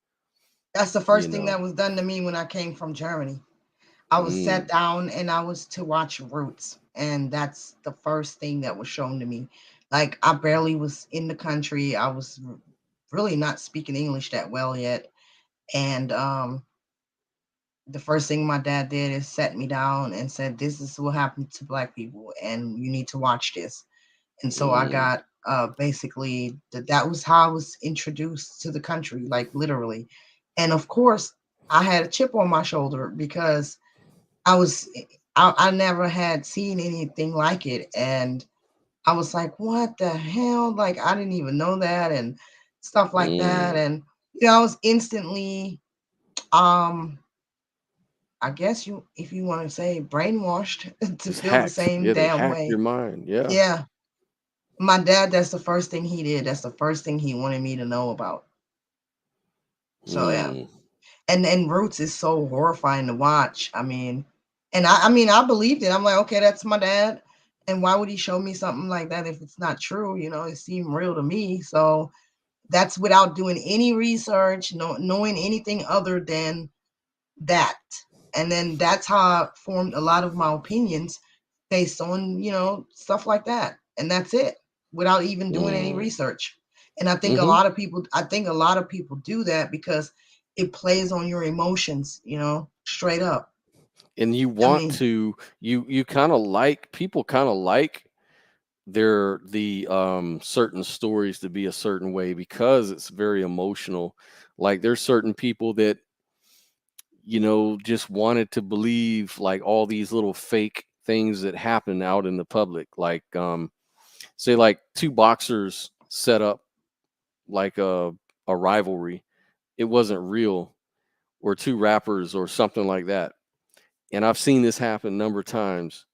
That's the You first thing know. that was done to me when I came from Germany. I was sat Mm, down and I was to watch Roots, and that's the first thing that was shown to me. Like I barely was in the country. I was really not speaking English that well yet, and the first thing my dad did is set me down and said, "This is what happened to Black people, and you need to watch this." And so I mm. got basically that was how I was introduced to the country, like literally. And of course, I had a chip on my shoulder because I was I never had seen anything like it, and I was like, "What the hell?" Like I didn't even know that, and stuff like that, Mm. and I was instantly, um, I guess you, if you want to say, brainwashed to Just feel the hacked. same Yeah, they damn hacked your way. mind. Yeah. Yeah, my dad. That's the first thing he did. That's the first thing he wanted me to know about. So yeah. Mm. And Roots is so horrifying to watch. I mean, and I mean I believed it. I'm like, okay, that's my dad. And why would he show me something like that if it's not true? It seemed real to me. So that's without doing any research, no knowing anything other than that. And then that's how I formed a lot of my opinions based on, stuff like that. And that's it, without even doing any Mm. research. And Mhm. I think a lot of people do that because it plays on your emotions, straight up. And you I want mean, to you kind of like people kind of like the certain stories to be a certain way because it's very emotional. Like there's certain people that just wanted to believe like all these little fake things that happen out in the public. Like say like two boxers set up like a rivalry. It wasn't real, or two rappers or something like that. And I've seen this happen a number of times,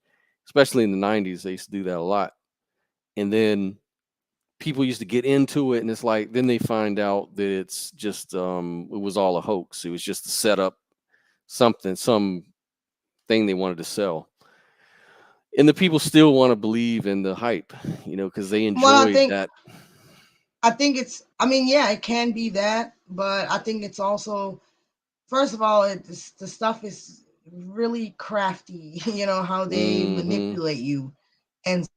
especially in the 90s. They used to do that a lot. And then people used to get into it, and it's like then they find out that it's just it was all a hoax. It was just to set up some thing they wanted to sell. And the people still want to believe in the hype, because they well, enjoyed that. I think it's, I mean, yeah, it can be that, but I think it's also, first of all, the stuff is really crafty, how they Hmm. manipulate you. And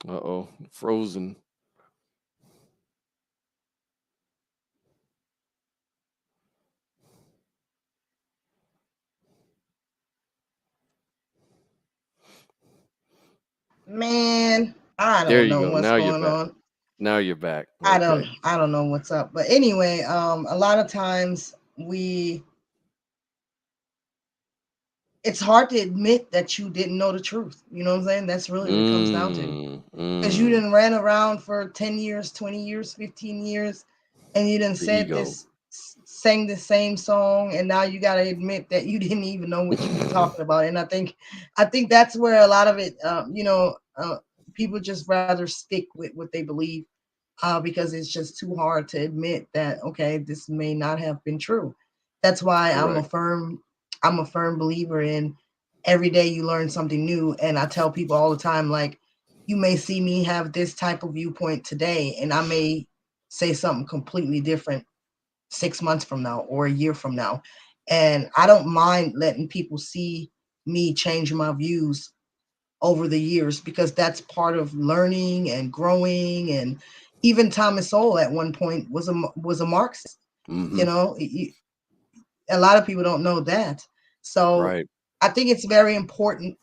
Uh-oh, frozen. man, I There don't you know go. what's Now you're going back. on. Now you're back. I don't Okay. I don't know what's up. But anyway, a lot of times it's hard to admit that you didn't know the truth. You know what I'm saying? That's really what it comes down to. Mm, Because you mm. didn't ran around for 10 years, 20 years, 15 years, and you didn't The said ego. this, sang the same song, and now you got to admit that you didn't even know what you was talking about. And I think that's where a lot of it, people just rather stick with what they believe, because it's just too hard to admit that, okay, this may not have been true. That's why Correct. I'm a firm believer in every day you learn something new. And I tell people all the time, like, you may see me have this type of viewpoint today, and I may say something completely different 6 months from now or a year from now. And I don't mind letting people see me change my views over the years, because that's part of learning and growing. And even Thomas Sowell at one point was a Marxist. Hmm. You know, a lot of people don't know that. So Right. I think it's very important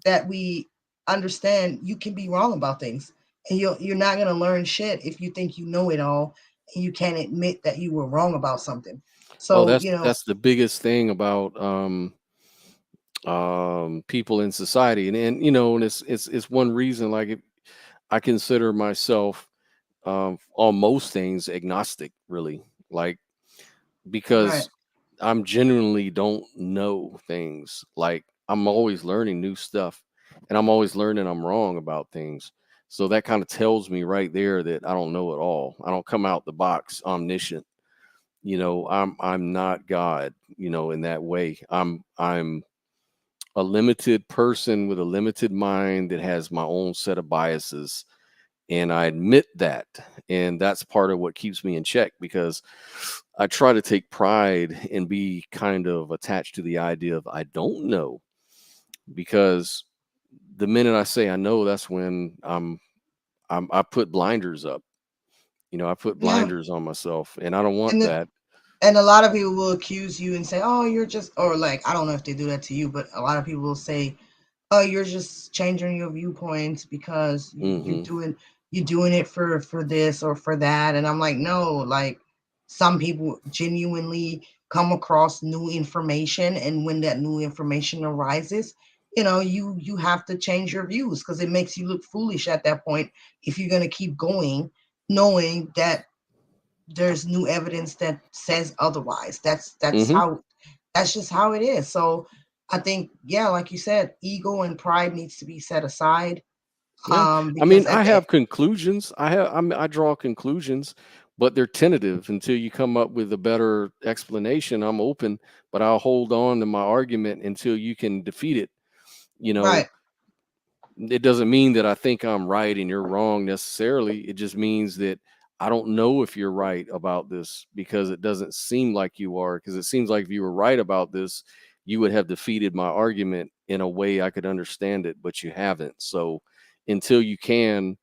that we understand you can be wrong about things, and you're not going to learn shit if you think you know it all and you can't admit that you were wrong about something. Oh, So, that's the biggest thing about people in society, and and it's one reason. Like, if I consider myself on most things agnostic, really, like, right. because I'm genuinely don't know things. Like, I'm always learning new stuff, and I'm always learning I'm wrong about things. So that kind of tells me right there that I don't know it all. I don't come out the box omniscient. I'm not God, in that way. I'm a limited person with a limited mind that has my own set of biases, and I admit that. And that's part of what keeps me in check, because I try to take pride and be kind of attached to the idea of I don't know, because the minute I say I know, that's when I put blinders up. I put Yeah. blinders on myself, and I don't want And the, that. and a lot of people will accuse you and say, "Oh, you're just," or like, I don't know if they do that to you, but a lot of people will say, "Oh, you're just changing your viewpoints because Hmm. you're doing it for this or for that." And I'm like, no, like some people genuinely come across new information, and when that new information arises, you have to change your views because it makes you look foolish at that point if you're gonna keep going, knowing that there's new evidence that says otherwise. Hmm. That's just how it is. So I think, yeah, like you said, ego and pride needs to be set aside. Yeah, I Because mean, at I the have conclusions. I draw conclusions, but they're tentative until you come up with a better explanation. I'm open, but I'll hold on to my argument until you can defeat it. You know, right, it doesn't mean that I think I'm right and you're wrong necessarily. It just means that I don't know if you're right about this, because it doesn't seem like you are. Because it seems like if you were right about this, you would have defeated my argument in a way I could understand it, but you haven't. So until you can,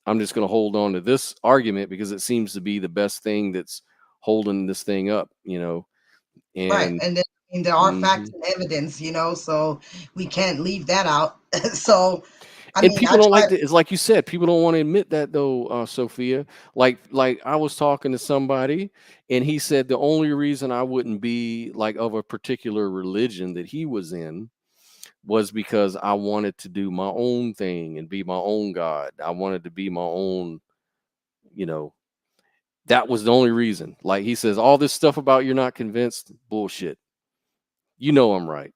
I'm just going to hold on to this argument because it seems to be the best thing that's holding this thing up. right. And And then there are facts mhm. and evidence, so we can't leave that out. So I And mean, people I don't try. like to, it's like you said, people don't want to admit that though, Sophia. Like I was talking to somebody, and he said the only reason I wouldn't be like of a particular religion that he was in was because I wanted to do my own thing and be my own God. I wanted to be my own, you know, that was the only reason. Like he says, all this stuff about you're not convinced, bullshit. I'm right.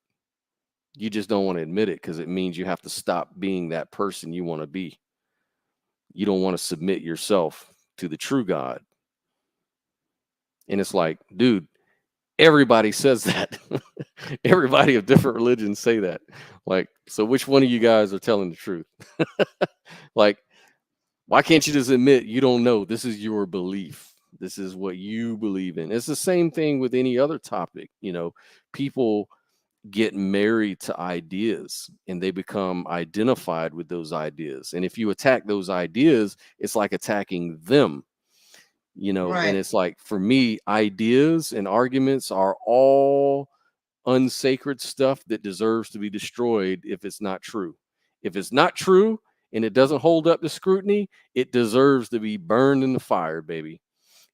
You just don't want to admit it because it means you have to stop being that person you want to be. You don't want to submit yourself to the true God. And it's like, dude, everybody says that. Everybody of different religions say that. Like, so which one of you guys are telling the truth? Like, why can't you just admit you don't know? This is your belief. This is what you believe in. It's the same thing with any other topic. People get married to ideas and they become identified with those ideas. And if you attack those ideas, it's like attacking them. And Right, it's like, for me, ideas and arguments are all unsacred stuff that deserves to be destroyed if it's not true. If it's not true and it doesn't hold up to scrutiny, it deserves to be burned in the fire, baby.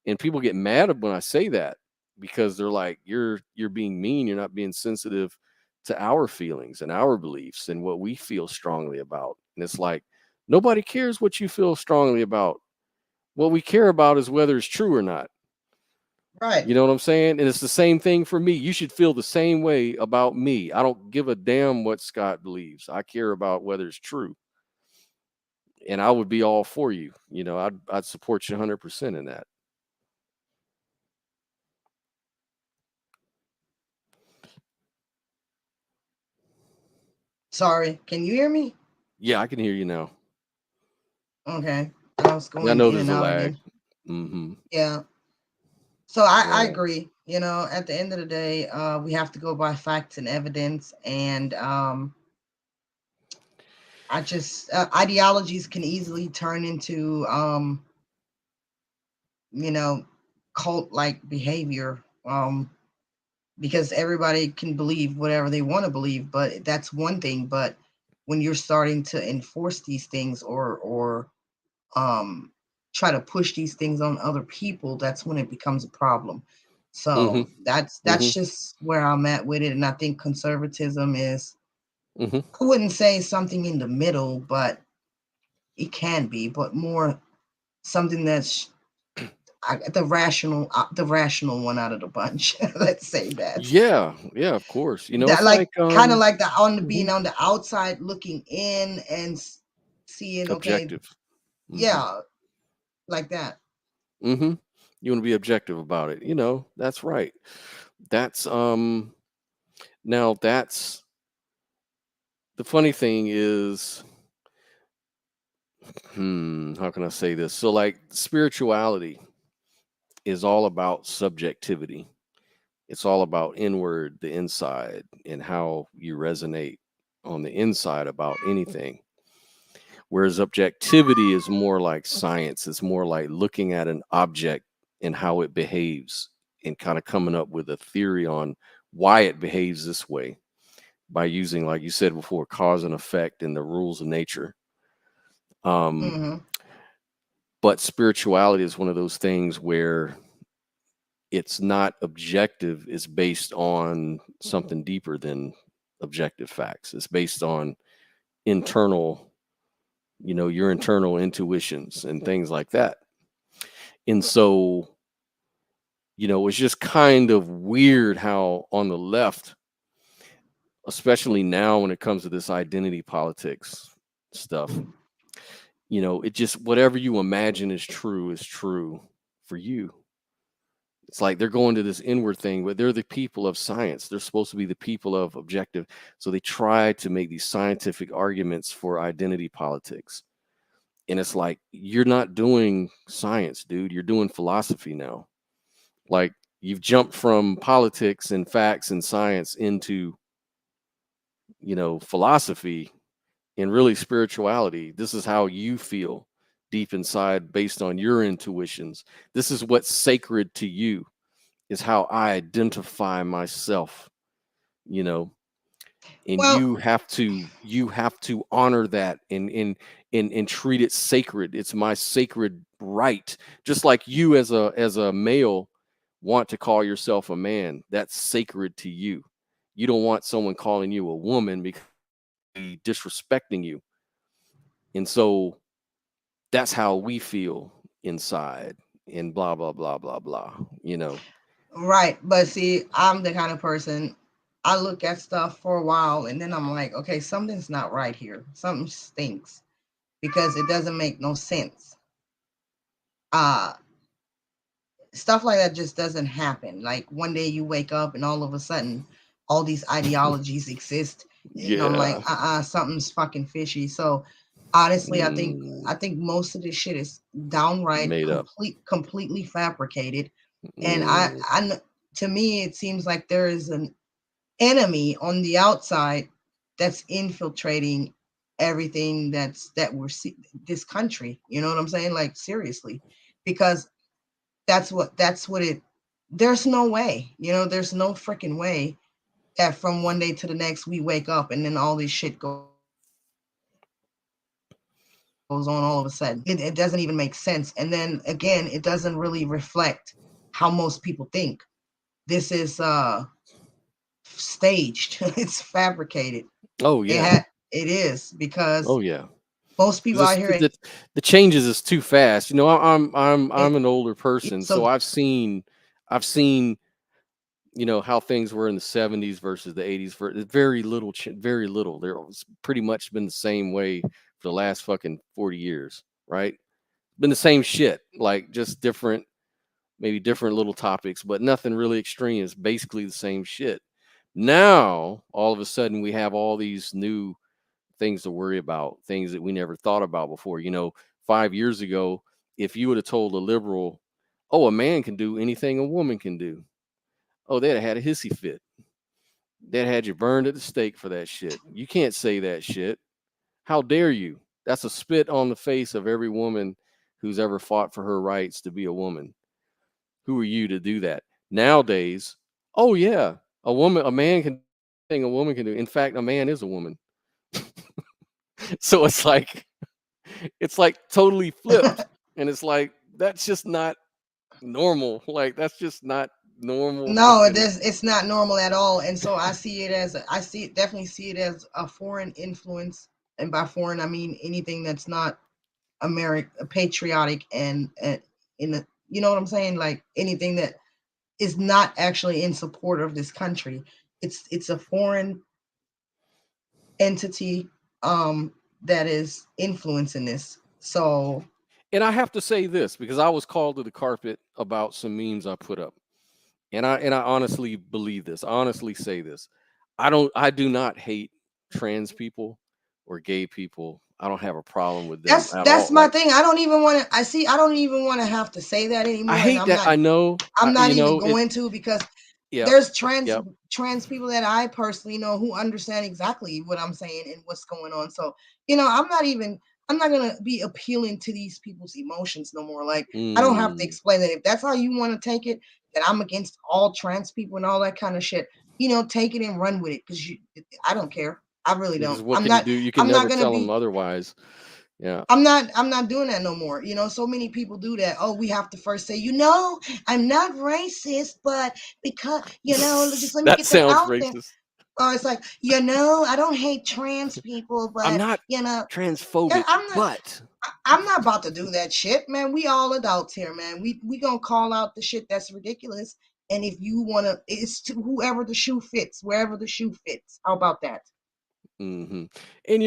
And people get mad when I say that, because they're like, you're being mean, you're not being sensitive to our feelings and our beliefs and what we feel strongly about. And it's like, nobody cares what you feel strongly about. What we care about is whether it's true or not. right, You know what I'm saying? And it's the same thing for me. You should feel the same way about me. I don't give a damn what Scott believes. I care about whether it's true. And I would be all for you. I'd support you 100% in that. sorry. Can you hear me? Yeah, I can hear you now. Okay, I was Yeah, I going know in there's and a out lag. again. Hmm. Yeah. So I Yeah. agree. At the end of the day, we have to go by facts and evidence, and I just ideologies can easily turn into you know cult like behavior, because everybody can believe whatever they want to believe, but that's one thing. But when you're starting to enforce these things, or um try to push these things on other people, that's when it becomes a problem. Hmm. So that's Hmm. just where I'm at with it. And I think conservatism is, Hmm. I wouldn't say something in the middle, but it can be, but more something that's, the rational one out of the bunch. Let's say that. Yeah, yeah, of course. You know, That it's like like kind of like the on the being mhm, on the outside looking in and seeing, okay, objective. Hmm. yeah, like that. Hmm. You want to be objective about it. You know, that's right. That's now that's the funny thing is, how can I say this? So like spirituality is all about subjectivity. It's all about inward, the inside, and how you resonate on the inside about anything. Whereas objectivity is more like science. It's more like looking at an object and how it behaves and kind of coming up with a theory on why it behaves this way by using, like you said before, cause and effect and the rules of nature. Um, Hmm. but spirituality is one of those things where it's not objective, it's based on something deeper than objective facts. It's based on internal, your internal intuitions and things like that. And so, it's just kind of weird how on the left, especially now when it comes to this identity politics stuff, it just whatever you imagine is true for you. It's like they're going to this inward thing, but they're the people of science. They're supposed to be the people of objective. So they try to make these scientific arguments for identity politics. And it's like, you're not doing science, dude. You're doing philosophy now. Like you've jumped from politics and facts and science into, philosophy and really spirituality. This is how you feel deep inside based on your intuitions. This is what's sacred to you, is how I identify myself, you know, and Well, you have to honor that and treat it sacred. It's my sacred right. Just like you as a male want to call yourself a man, that's sacred to you. You don't want someone calling you a woman because they're disrespecting you. And so that's how we feel inside and blah blah blah blah blah. right. But see, I'm the kind of person, I look at stuff for a while and then I'm like, okay, something's not right here. Something stinks because it doesn't make no sense. Uh Stuff like that just doesn't happen. Like one day you wake up and all of a sudden all these ideologies exist. And I'm like, Yeah. something's fucking fishy. So honestly, Mm, I think most of this shit is downright made up. completely fabricated. And Mm, to me, it seems like there is an enemy on the outside that's infiltrating everything that this country. You know what I'm saying? Like seriously, because that's what it. There's no way. There's no freaking way that from one day to the next we wake up and then all this shit goes on all of a sudden. It doesn't even make sense. And then again, it doesn't really reflect how most people think. This is staged. It's fabricated. oh It yeah. had it is because Oh yeah. most people 'Cause out it's, here the changes is too fast. I'm it, an older person, so so I've seen how things were in the 70s versus the 80s. For very little, very little. It's pretty much been the same way for the last fucking 40 years, right? Been the same shit, like just different, maybe different little topics, but nothing really extreme. It's basically the same shit. Now, all of a sudden, we have all these new things to worry about, things that we never thought about before. 5 years ago, if you would have told a liberal, oh, a man can do anything a woman can do, oh, they'd have had a hissy fit. They'd had you burned at the stake for that shit. You can't say that shit. How dare you? That's a spit on the face of every woman who's ever fought for her rights to be a woman. Who are you to do that? Nowadays, oh yeah, a man can do anything a woman can do. In fact, a man is a woman. So it's like totally flipped. And it's like that's just not normal. Like that's just not normal no, fucking. it's not normal at all. And so definitely see it as a foreign influence. And by foreign, I mean anything that's not American patriotic and in You know what I'm saying? Like anything that is not actually in support of this country. It's a foreign entity that is influencing this. So And I have to say this because I was called to the carpet about some memes I put up. And I honestly believe this. I honestly say this. I do not hate trans people or gay people. I don't have a problem with them at that's all. my Like, thing. I don't even want to. I don't even want to have to say that I anymore. And hate that. I know. I'm not You even know it. going to, because Yep. there's Yep. trans people that I personally know who understand exactly what I'm saying and what's going on. So, I'm not gonna be appealing to these people's emotions no more. Like, I don't have to Mm, explain that. If that's how you want to take it, that I'm against all trans people and all that kind of shit, take it and run with it. Because I don't care. I really because don't. what can you do? You can I'm not never gonna tell them be otherwise. Yeah. I'm not doing that no more. So many people do that. Oh, we have to first say, I'm not racist, but because, just let me That get that sounds out there. racist. Oh, it's like, I don't hate trans people, I'm but not transphobic, I'm not but I'm not about to do that shit, man. We all adults here, man. We gonna call out the shit that's ridiculous. And if you wanna, it's to whoever the shoe fits, wherever the shoe fits. How about that? And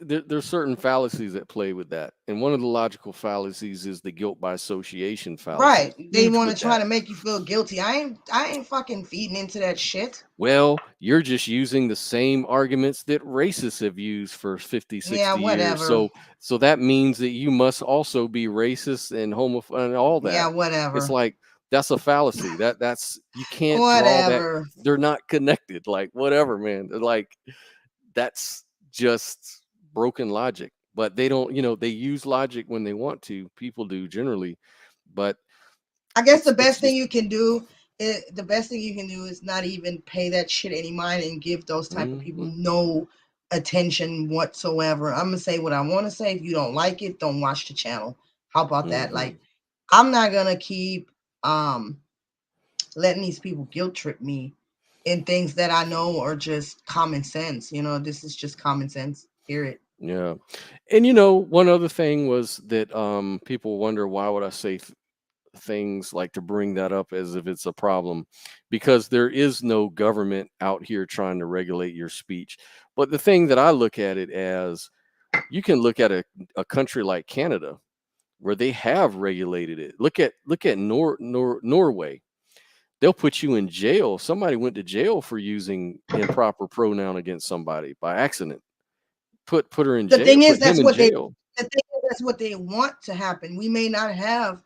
there's certain fallacies that play with that, and one of the logical fallacies is the guilt by association fallacy. Right. They Huge want to with try that. to make you feel guilty. I ain't fucking feeding into that shit. Well, you're just using the same arguments that racists have used for 50, Yeah, 60 years. whatever. So that means that you must also be racist and homophobic and all Yeah, that. It's whatever. like that's a fallacy. That's you can't draw that. Whatever. They're not connected. Like whatever, man. They're like that's just broken logic. But they don't, they use logic when they want to. People do generally, but I guess it's just the best thing you can do is not even pay that shit any mind and give those type of people mhm, no attention whatsoever. I'm gonna say what I want to say. If you don't like it, don't watch the channel. How about that? mhm. Like, I'm not gonna keep letting these people guilt trip me in things that I know are just common sense. This is just common sense. Period. Yeah. And one other thing was that people wonder why would I say things like to bring that up as if it's a problem because there is no government out here trying to regulate your speech. But the thing that I look at it as you can look at a country like Canada where they have regulated it. Look at Norway. They'll put you in jail. Somebody went to jail for using improper pronoun against somebody by accident. Put her in The jail, thing is, put him in jail. that's what they want to happen. We may not have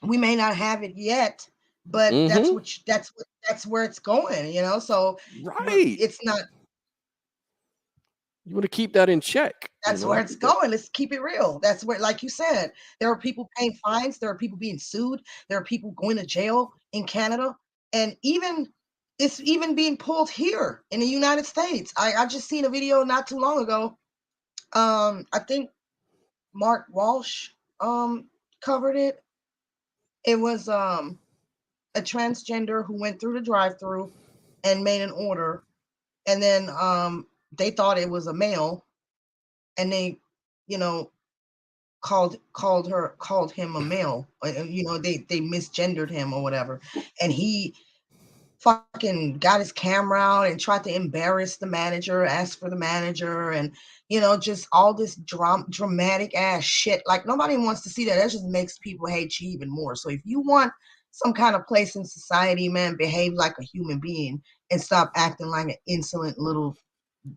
it yet, but that's Mhm. what that's where it's going. So Right. it's not. You want to keep that in check, That's where it's keep that. going. Let's keep it real. That's where, like you said, there are people paying fines. There are people being sued. There are people going to jail in Canada, and it's even being pulled here in the United States. I just seen a video not too long ago. I think Mark Walsh covered it. It was a transgender who went through the drive-through and made an order, and then they thought it was a male, and they, you know, called him a male. They misgendered him or whatever, and he fucking got his camera out and tried to embarrass the manager, ask for the manager, and just all this dramatic ass shit. Like, nobody wants to see that. That just makes people hate you even more. So if you want some kind of place in society, man, behave like a human being and stop acting like an insolent little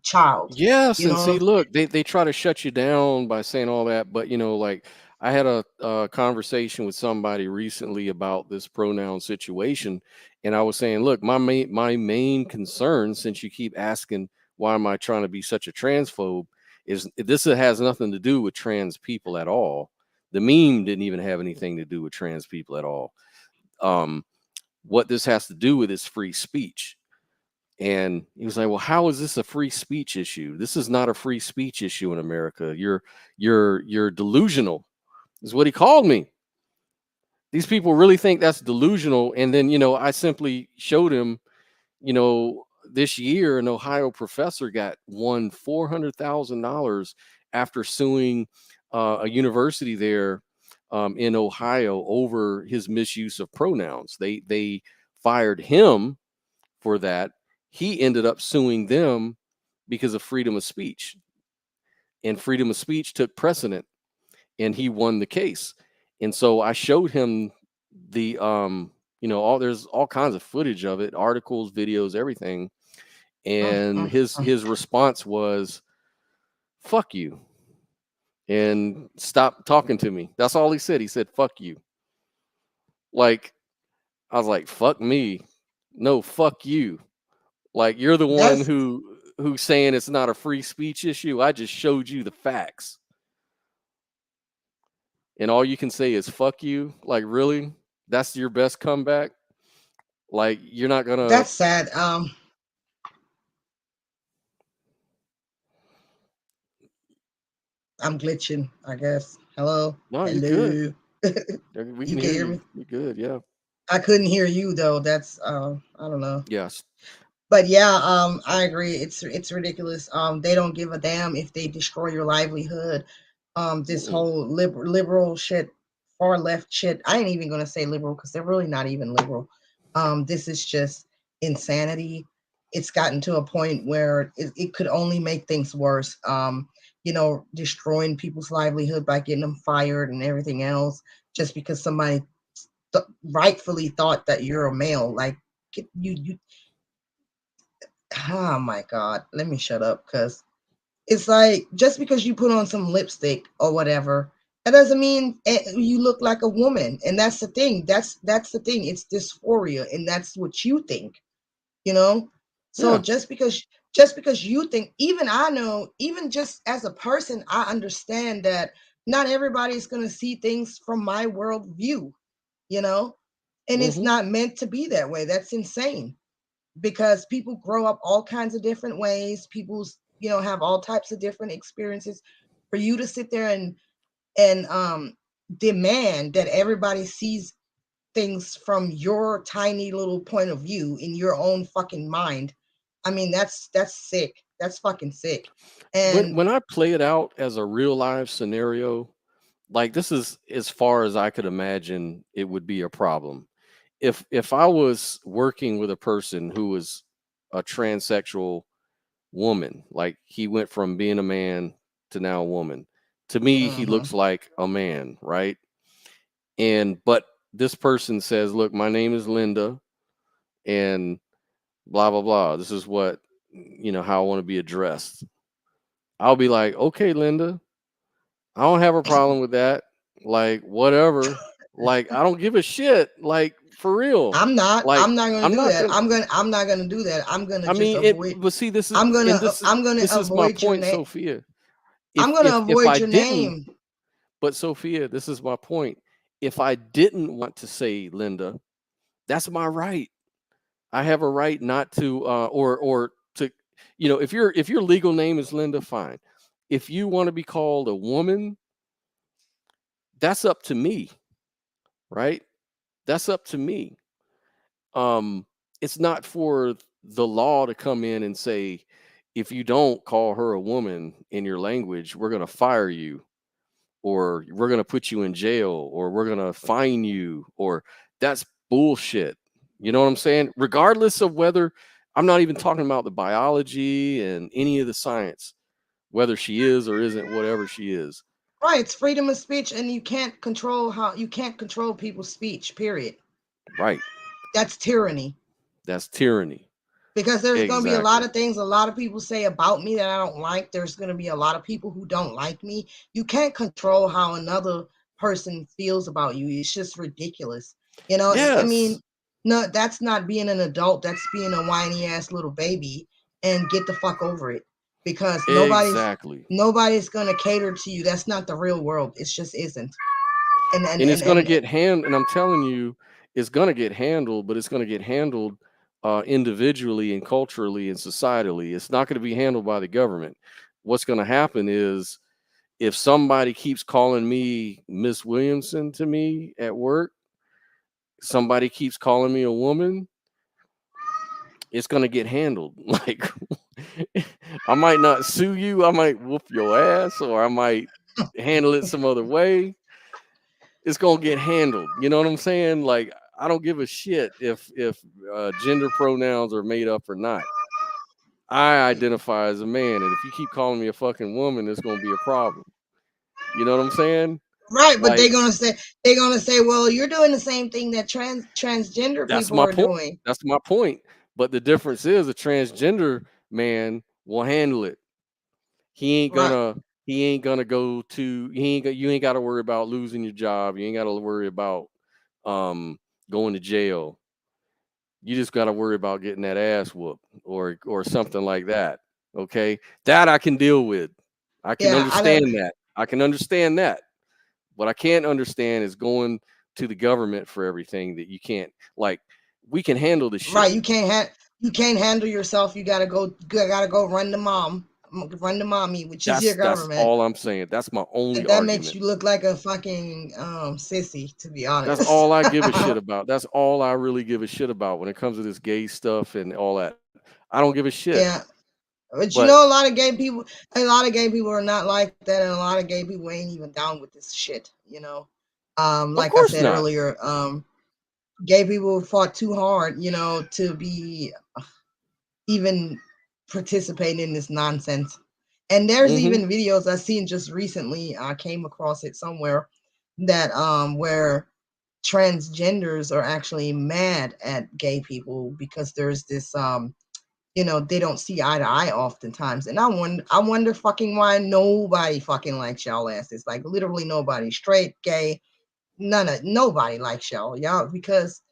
child. Yes, You and see, know? look, they try to shut you down by saying all that, but like I had a conversation with somebody recently about this pronoun situation, and I was saying, look, my main concern, since you keep asking why am I trying to be such a transphobe, is this has nothing to do with trans people at all. The meme didn't even have anything to do with trans people at all. Um, what this has to do with is free speech. And he was like, "Well, how is this a free speech issue? This is not a free speech issue in America. You're delusional," is what he called me. These people really think that's delusional. And then, I simply showed him, this year an Ohio professor got won $400,000 after suing a university there in Ohio over his misuse of pronouns. They fired him for that. He ended up suing them because of freedom of speech, and freedom of speech took precedent, and he won the case. And so I showed him the all there's all kinds of footage of it, articles, videos, everything. And his response was, "Fuck you," and stop talking to me. That's all he said. He said, "Fuck you." Like, I was like, "Fuck me." No, fuck you. Like, you're the one That's who's saying it's not a free speech issue. I just showed you the facts. And all you can say is fuck you. Like, really? That's your best comeback? Like, you're not gonna. that's sad. I'm glitching, I guess. Hello? No, you're good. Hello. We You can can hear hear you. me? You're good. Yeah. I couldn't hear you though. That's I don't know. Yes. But yeah, I agree. It's ridiculous. They don't give a damn if they destroy your livelihood. This Mm-mm. whole liberal shit, far left shit. I ain't even gonna say liberal because they're really not even liberal. This is just insanity. It's gotten to a point where it could only make things worse. Destroying people's livelihood by getting them fired and everything else just because somebody rightfully thought that you're a male. Like, you oh my god, let me shut up because it's like just because you put on some lipstick or whatever, that doesn't mean you look like a woman. And that's the thing. That's the thing. It's dysphoria, and that's what you think. You know. So Yeah. just because you think, even I know, even just as a person, I understand that not everybody's gonna see things from my worldview. You know, and it's Mm-hmm. not meant to be that way. That's insane because people grow up all kinds of different ways. People's have all types of different experiences. For you to sit there and demand that everybody sees things from your tiny little point of view in your own fucking mind, I mean, that's sick. That's fucking sick. And When I play it out as a real life scenario, like, this is as far as I could imagine it would be a problem. If I was working with a person who was a transsexual woman, like, he went from being a man to now a woman. To me, he mhm. looks like a man, right? And but this person says, "Look, my name is Linda, and blah blah blah. This is what how I want to be addressed." I'll be like, "Okay, Linda, I don't have a problem with that. Like, whatever. Like, I don't give a shit. Like, for real. I'm not. Like, I'm not going I'm to do not that. gonna. I'm not going to do that. I'm going to I just mean, it. avoid. But see, this is I'm going and to. I'm going to this is my avoid your point, name. Sophia. I'm If going to if avoid I your didn't, name. but Sophia, this is my point. If I didn't want to say Linda, that's my right. I have a right not to, or to, if your legal name is Linda, fine. If you want to be called a woman, that's up to me, right? That's up to me. um it's not for the law to come in and say, if you don't call her a woman in your language, we're going to fire you, or we're going to put you in jail, or we're going to fine you, or that's bullshit. You know what I'm saying? Regardless of whether, I'm not even talking about the biology and any of the science, whether she is or isn't whatever she is. Right, it's freedom of speech, and you can't control people's speech. Period. Right. That's tyranny. That's tyranny. Because there's going to be a lot Exactly. of things a lot of people say about me that I don't like. There's going to be a lot of people who don't like me. You can't control how another person feels about you. It's just ridiculous. I Yes. mean, no, that's not being an adult. That's being a whiny ass little baby, and get the fuck over it. Because Exactly. nobody's going to cater to you. That's not the real world. It just isn't. And and And and it's going to and get and I'm telling you, it's going to get handled, but it's going to get handled individually and culturally and societally. It's not going to be handled by the government. What's going to happen is, if somebody keeps calling me Miss Williamson to me at work, somebody keeps calling me a woman, it's going to get handled. Like, I might not sue you, I might whoop your ass, or I might handle it some other way. it's gonna get handled. You know what I'm saying? Like, I don't give a shit if gender pronouns are made up or not. I identify as a man, and if you keep calling me a fucking woman, it's gonna be a problem. You know what I'm saying? Right, but Like, they're gonna say, well, you're doing the same thing that transgender that's people my are point. doing. That's my point. But the difference is a transgender man will handle it. He ain't Right. gonna he ain't gonna go to you ain't gotta worry about losing your job. You ain't gotta worry about going to jail. You just gotta worry about getting that ass whooped or something like that. Okay. That I can deal with. I can Yeah, I don't. understand that. I can understand that. What I can't understand is going to the government for everything that you can't, like, we can handle this shit. Right, you can't handle yourself. You gotta go run to run to mommy, which is your That's government. all I'm saying. That's my only And that makes argument. you look like a fucking sissy, to be That's honest. all I give a shit about. That's all I really give a shit about when it comes to this gay stuff and all that. I don't give a shit. Yeah, but you But know, a lot of gay people are not like that, and a lot of gay people ain't even down with this shit. You know, of like I course said not. earlier, gay people fought too hard, to be even participating in this nonsense. And there's Mm-hmm. even videos I've seen just recently. I came across it somewhere that where transgenders are actually mad at gay people because there's this they don't see eye to eye oftentimes. And I wonder fucking why nobody fucking likes y'all asses. Like literally nobody, straight, gay, nobody likes y'all because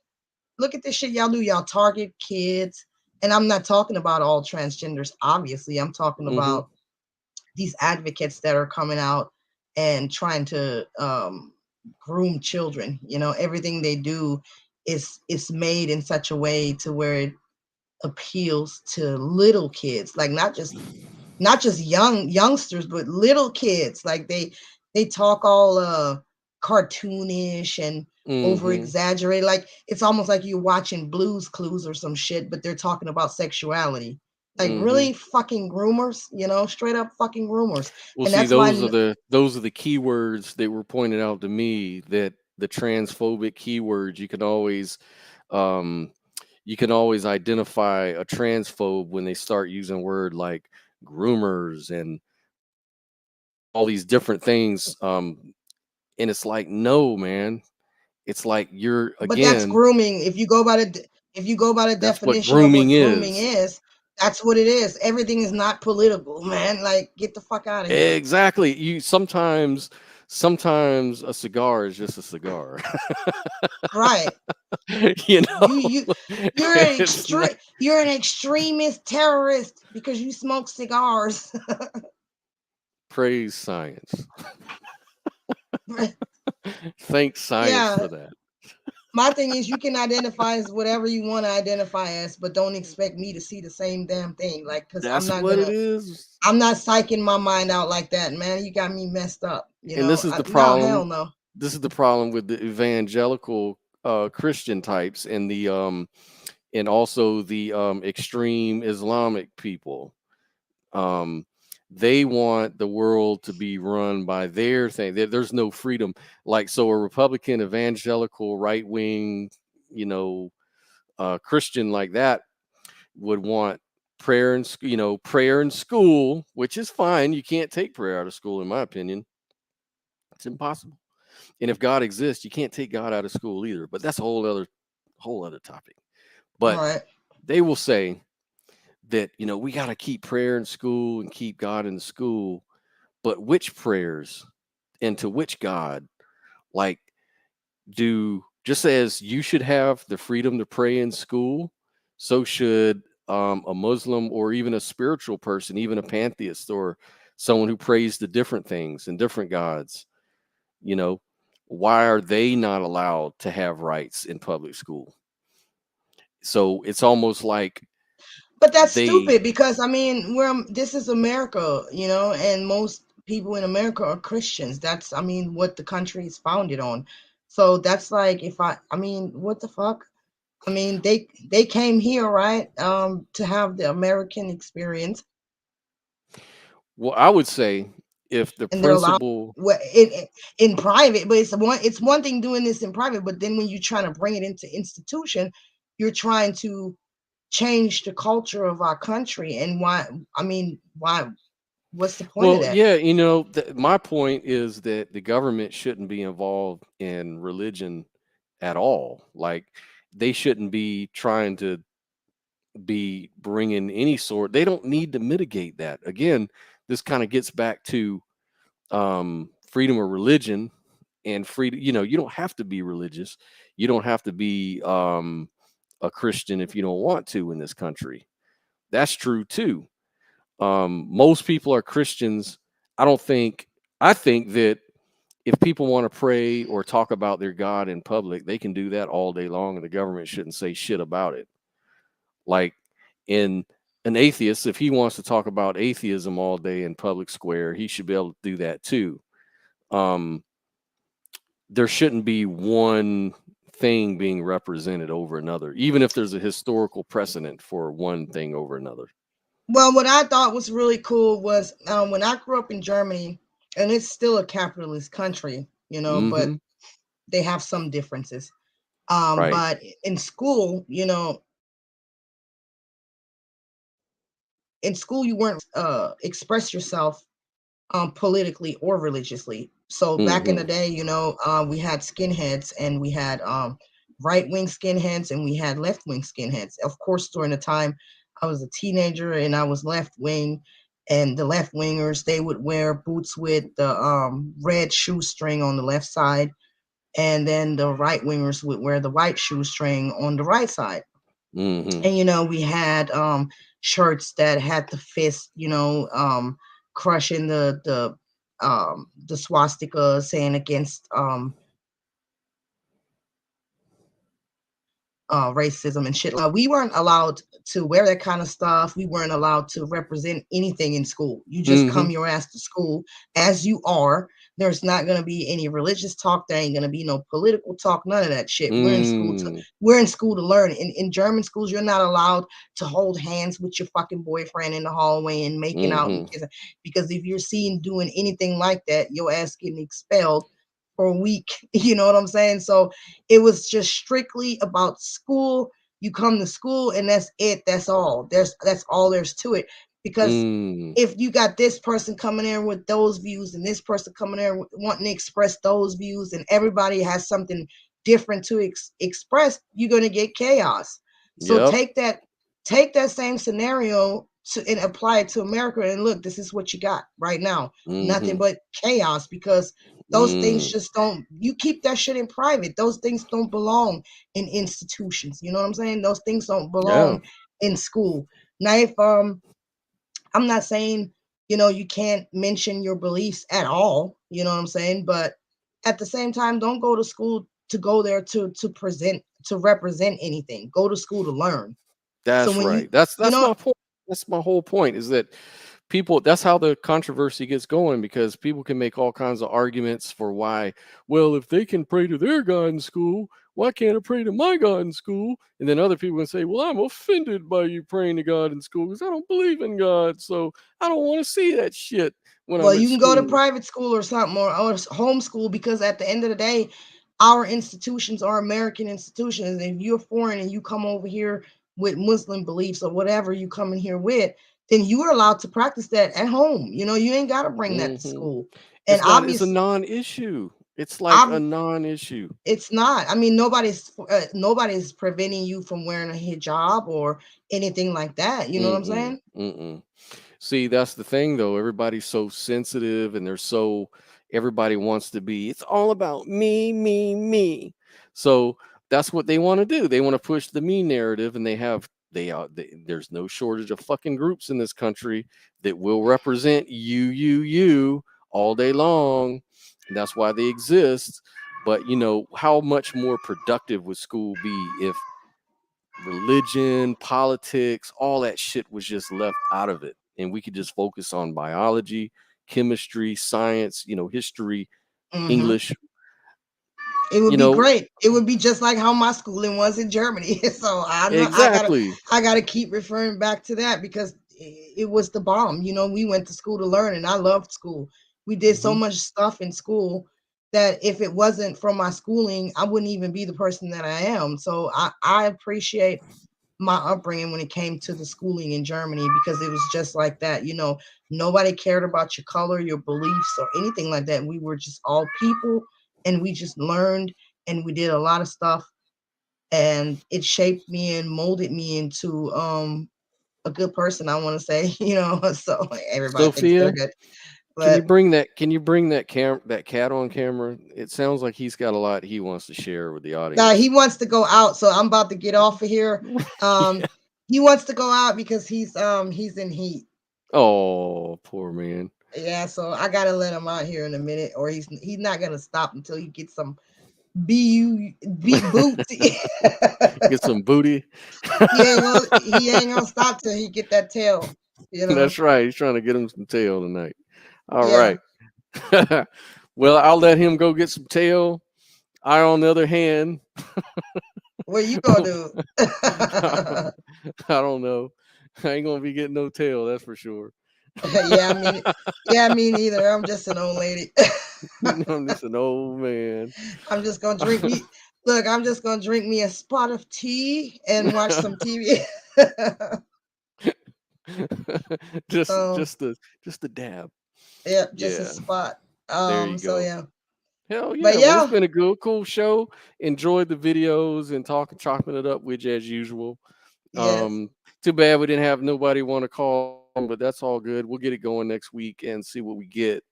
look at this shit y'all do. Y'all target kids. And I'm not talking about all transgenders, obviously. I'm talking Mm-hmm. about these advocates that are coming out and trying to groom children. Everything they do is made in such a way to where it appeals to little kids, like not just youngsters, but little kids. Like they talk all cartoonish and over Mm-hmm. exaggerate. Like it's almost like you're watching Blues Clues or some shit, but they're talking about sexuality. Like Mm-hmm. really fucking groomers, straight up fucking groomers. Well, And see, that's why those are the keywords that were pointed out to me, that the transphobic keywords um you can always identify a transphobe when they start using word like groomers and all these different things. And it's like, no, man. It's like you're but that's again, grooming. If you go by the that's what definition of grooming what grooming is. is, that's what it is. Everything is not political, man. Like get the fuck out of here. Exactly. Sometimes a cigar is just a cigar. Right. You You know, you you're an it's not. extremist terrorist because you smoke cigars. Praise science. Thanks science Yeah. for that. My thing is you can identify as whatever you want to identify as, but don't expect me to see the same damn thing. Like, cause That's what it is. I'm not psyching my mind out like that, man. You got me messed up. And this is the No, hell problem. no. This is the problem with the evangelical Christian types and also the extreme Islamic people. Um, they want the world to be run by their thing. There's no freedom. Like, so a Republican, evangelical, right wing, Christian like that would want prayer in school, which is fine. You can't take prayer out of school, in my opinion. It's impossible. And if God exists, you can't take God out of school either. But that's a whole other topic. But Right. they will say that we got to keep prayer in school and keep God in school. But which prayers and to which God? Like, do just as you should have the freedom to pray in school, so should a Muslim or even a spiritual person, even a pantheist or someone who prays to different things and different gods. You know, why are they not allowed to have rights in public school? So it's almost like But that's they stupid because I mean, this is America, and most people in America are Christians. That's, I mean, what the country is founded on. So that's like, I mean, what the fuck? I mean, they came here, right, to have the American experience. Well, I would say if the and they're allowed principal, in private. But it's one thing doing this in private, but then when you're trying to bring it into institution, you're trying to change the culture of our country. And why? I mean, why? What's the point of well, that? yeah, my point is that the government shouldn't be involved in religion at all. Like, they shouldn't be trying to be bringing any sort. They don't need to mitigate that. Again, this kind of gets back to freedom of religion and freedom. You don't have to be religious. You don't have to be a Christian if you don't want to in this country. That's true too. Most people are Christians. I don't think. I think that if people want to pray or talk about their God in public, they can do that all day long, and the government shouldn't say shit about it. Like, in an atheist, if he wants to talk about atheism all day in public square, he should be able to do that too. Um, there shouldn't be one thing being represented over another, even if there's a historical precedent for one thing over another. Well, what I thought was really cool was when I grew up in Germany, and it's still a capitalist country, but Mm-hmm. they have some differences. Right. But in school, you weren't express yourself politically or religiously. So back in the Mm-hmm. day, we had skinheads, and we had right wing skinheads, and we had left wing skinheads. Of course, during the time I was a teenager and I was left wing, and the left wingers, they would wear boots with the red shoestring on the left side, and then the right wingers would wear the white shoestring on the right side. Mm-hmm. And we had shirts that had the fist, crushing the swastika, saying against racism and shit. We weren't allowed to wear that kind of stuff. We weren't allowed to represent anything in school. You just Mm-hmm. come your ass to school as you are. There's not going to be any religious talk. There ain't going to be no political talk. None of that shit. We're in school to learn. In German schools, you're not allowed to hold hands with your fucking boyfriend in the hallway and making out and Mm-hmm. kissing, because if you're seen doing anything like that, your ass getting expelled for a week. You know what I'm saying? So it was just strictly about school. You come to school and that's it. That's all. That's all there's to it. Because Mm. if you got this person coming in with those views and this person coming in wanting to express those views, and everybody has something different to express, you're going to get chaos. So Yep. take that same scenario and apply it to America, and look, this is what you got right now. Nothing Mm-hmm. but chaos, because those things Mm. just don't, you keep that shit in private. Those things don't belong in institutions. You know what I'm saying? Those things don't Yeah. belong in school. Now, if I'm not saying, you can't mention your beliefs at all, you know what I'm saying? But at the same time, don't go to school to go there to represent anything. Go to school to learn. So That's when right. you That's you my know point. That's my whole point, is that people, that's how the controversy gets going, because people can make all kinds of arguments for why, well, if they can pray to their God in school, why can't I pray to my God in school? And then other people can say, well, I'm offended by you praying to God in school because I don't believe in God. So I don't want to see that shit when Well, I'm at you can go to school. private school or something, or homeschool, because at the end of the day, our institutions are American institutions. And if you're foreign and you come over here with Muslim beliefs or whatever you come in here with, then you are allowed to practice that at home. You ain't got to bring that to Hmm. school. And It's a obviously, non-issue. It's like a non-issue. it's not. I mean, nobody's preventing you from wearing a hijab or anything like that. You know what I'm Mm-mm. saying? Mm-mm. See, that's the thing though. Everybody's so sensitive, and everybody wants to be, it's all about me, me, me. So that's what they want to do. They want to push the me narrative, and there's no shortage of fucking groups in this country that will represent you all day long. And that's why they exist. But how much more productive would school be if religion, politics, all that shit was just left out of it, and we could just focus on biology, chemistry, science, history, Hmm. English, It would you be know great. It would be just like how my schooling was in Germany. So exactly. I gotta keep referring back to that, because it was the bomb. We went to school to learn, and I loved school. We did so Mhm. much stuff in school that if it wasn't from my schooling, I wouldn't even be the person that I am. So I appreciate my upbringing when it came to the schooling in Germany, because it was just like that. Nobody cared about your color, your beliefs, or anything like that. We were just all people, and we just learned, and we did a lot of stuff, and it shaped me and molded me into a good person, I want to say. So everybody thinks they're Sophia, good, can you but bring that cat on camera? It sounds like he's got a lot he wants to share with the he audience. wants to go out, so I'm about to get off of here. Yeah. He wants to go out because he's in heat. Oh, poor man. Yeah, so I gotta let him out here in a minute, or he's not gonna stop until he gets some beat boots. Get some booty. He ain't gonna stop till he get that tail. That's right. He's trying to get him some tail tonight. All Yeah. right. Well, I'll let him go get some tail. I, on the other hand, What you gonna do? I don't know. I ain't gonna be getting no tail, that's for sure. Me neither. I'm just an old lady. I'm just an old man. I'm just gonna drink me. Look, I'm just gonna drink me a spot of tea and watch some TV. just So just the just the dab. yeah, just a Yeah. spot. There you So go. yeah. Hell But yeah. Well, it's yeah, been a good, cool show. Enjoyed the videos and chopping it up with you as usual. yes, Too bad we didn't have nobody want to call, but that's all good. We'll get it going next week and see what we get.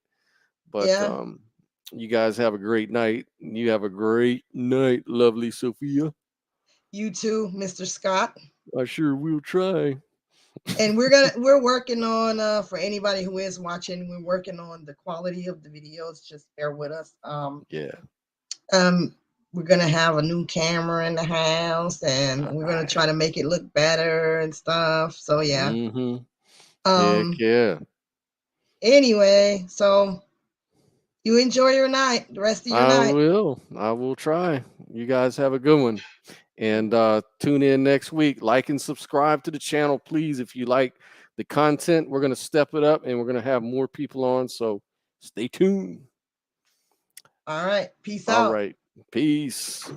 But yeah. you guys have a great night. You have a great night, lovely Sophia. You too, Mr. Scott. I sure will try. And we're working on for anybody who is watching, we're working on the quality of the videos. Just bear with us. Yeah. Um, we're gonna have a new camera in the house, and we're gonna try to make it look better and stuff. So yeah. Mm-hmm. Heck Um. yeah. Anyway, so you enjoy your night, the rest of your I night. will. I will try. You guys have a good one. And tune in next week. Like and subscribe to the channel, please. If you like the content, we're going to step it up and we're going to have more people on. So stay tuned. All right. Peace All out. right. Peace.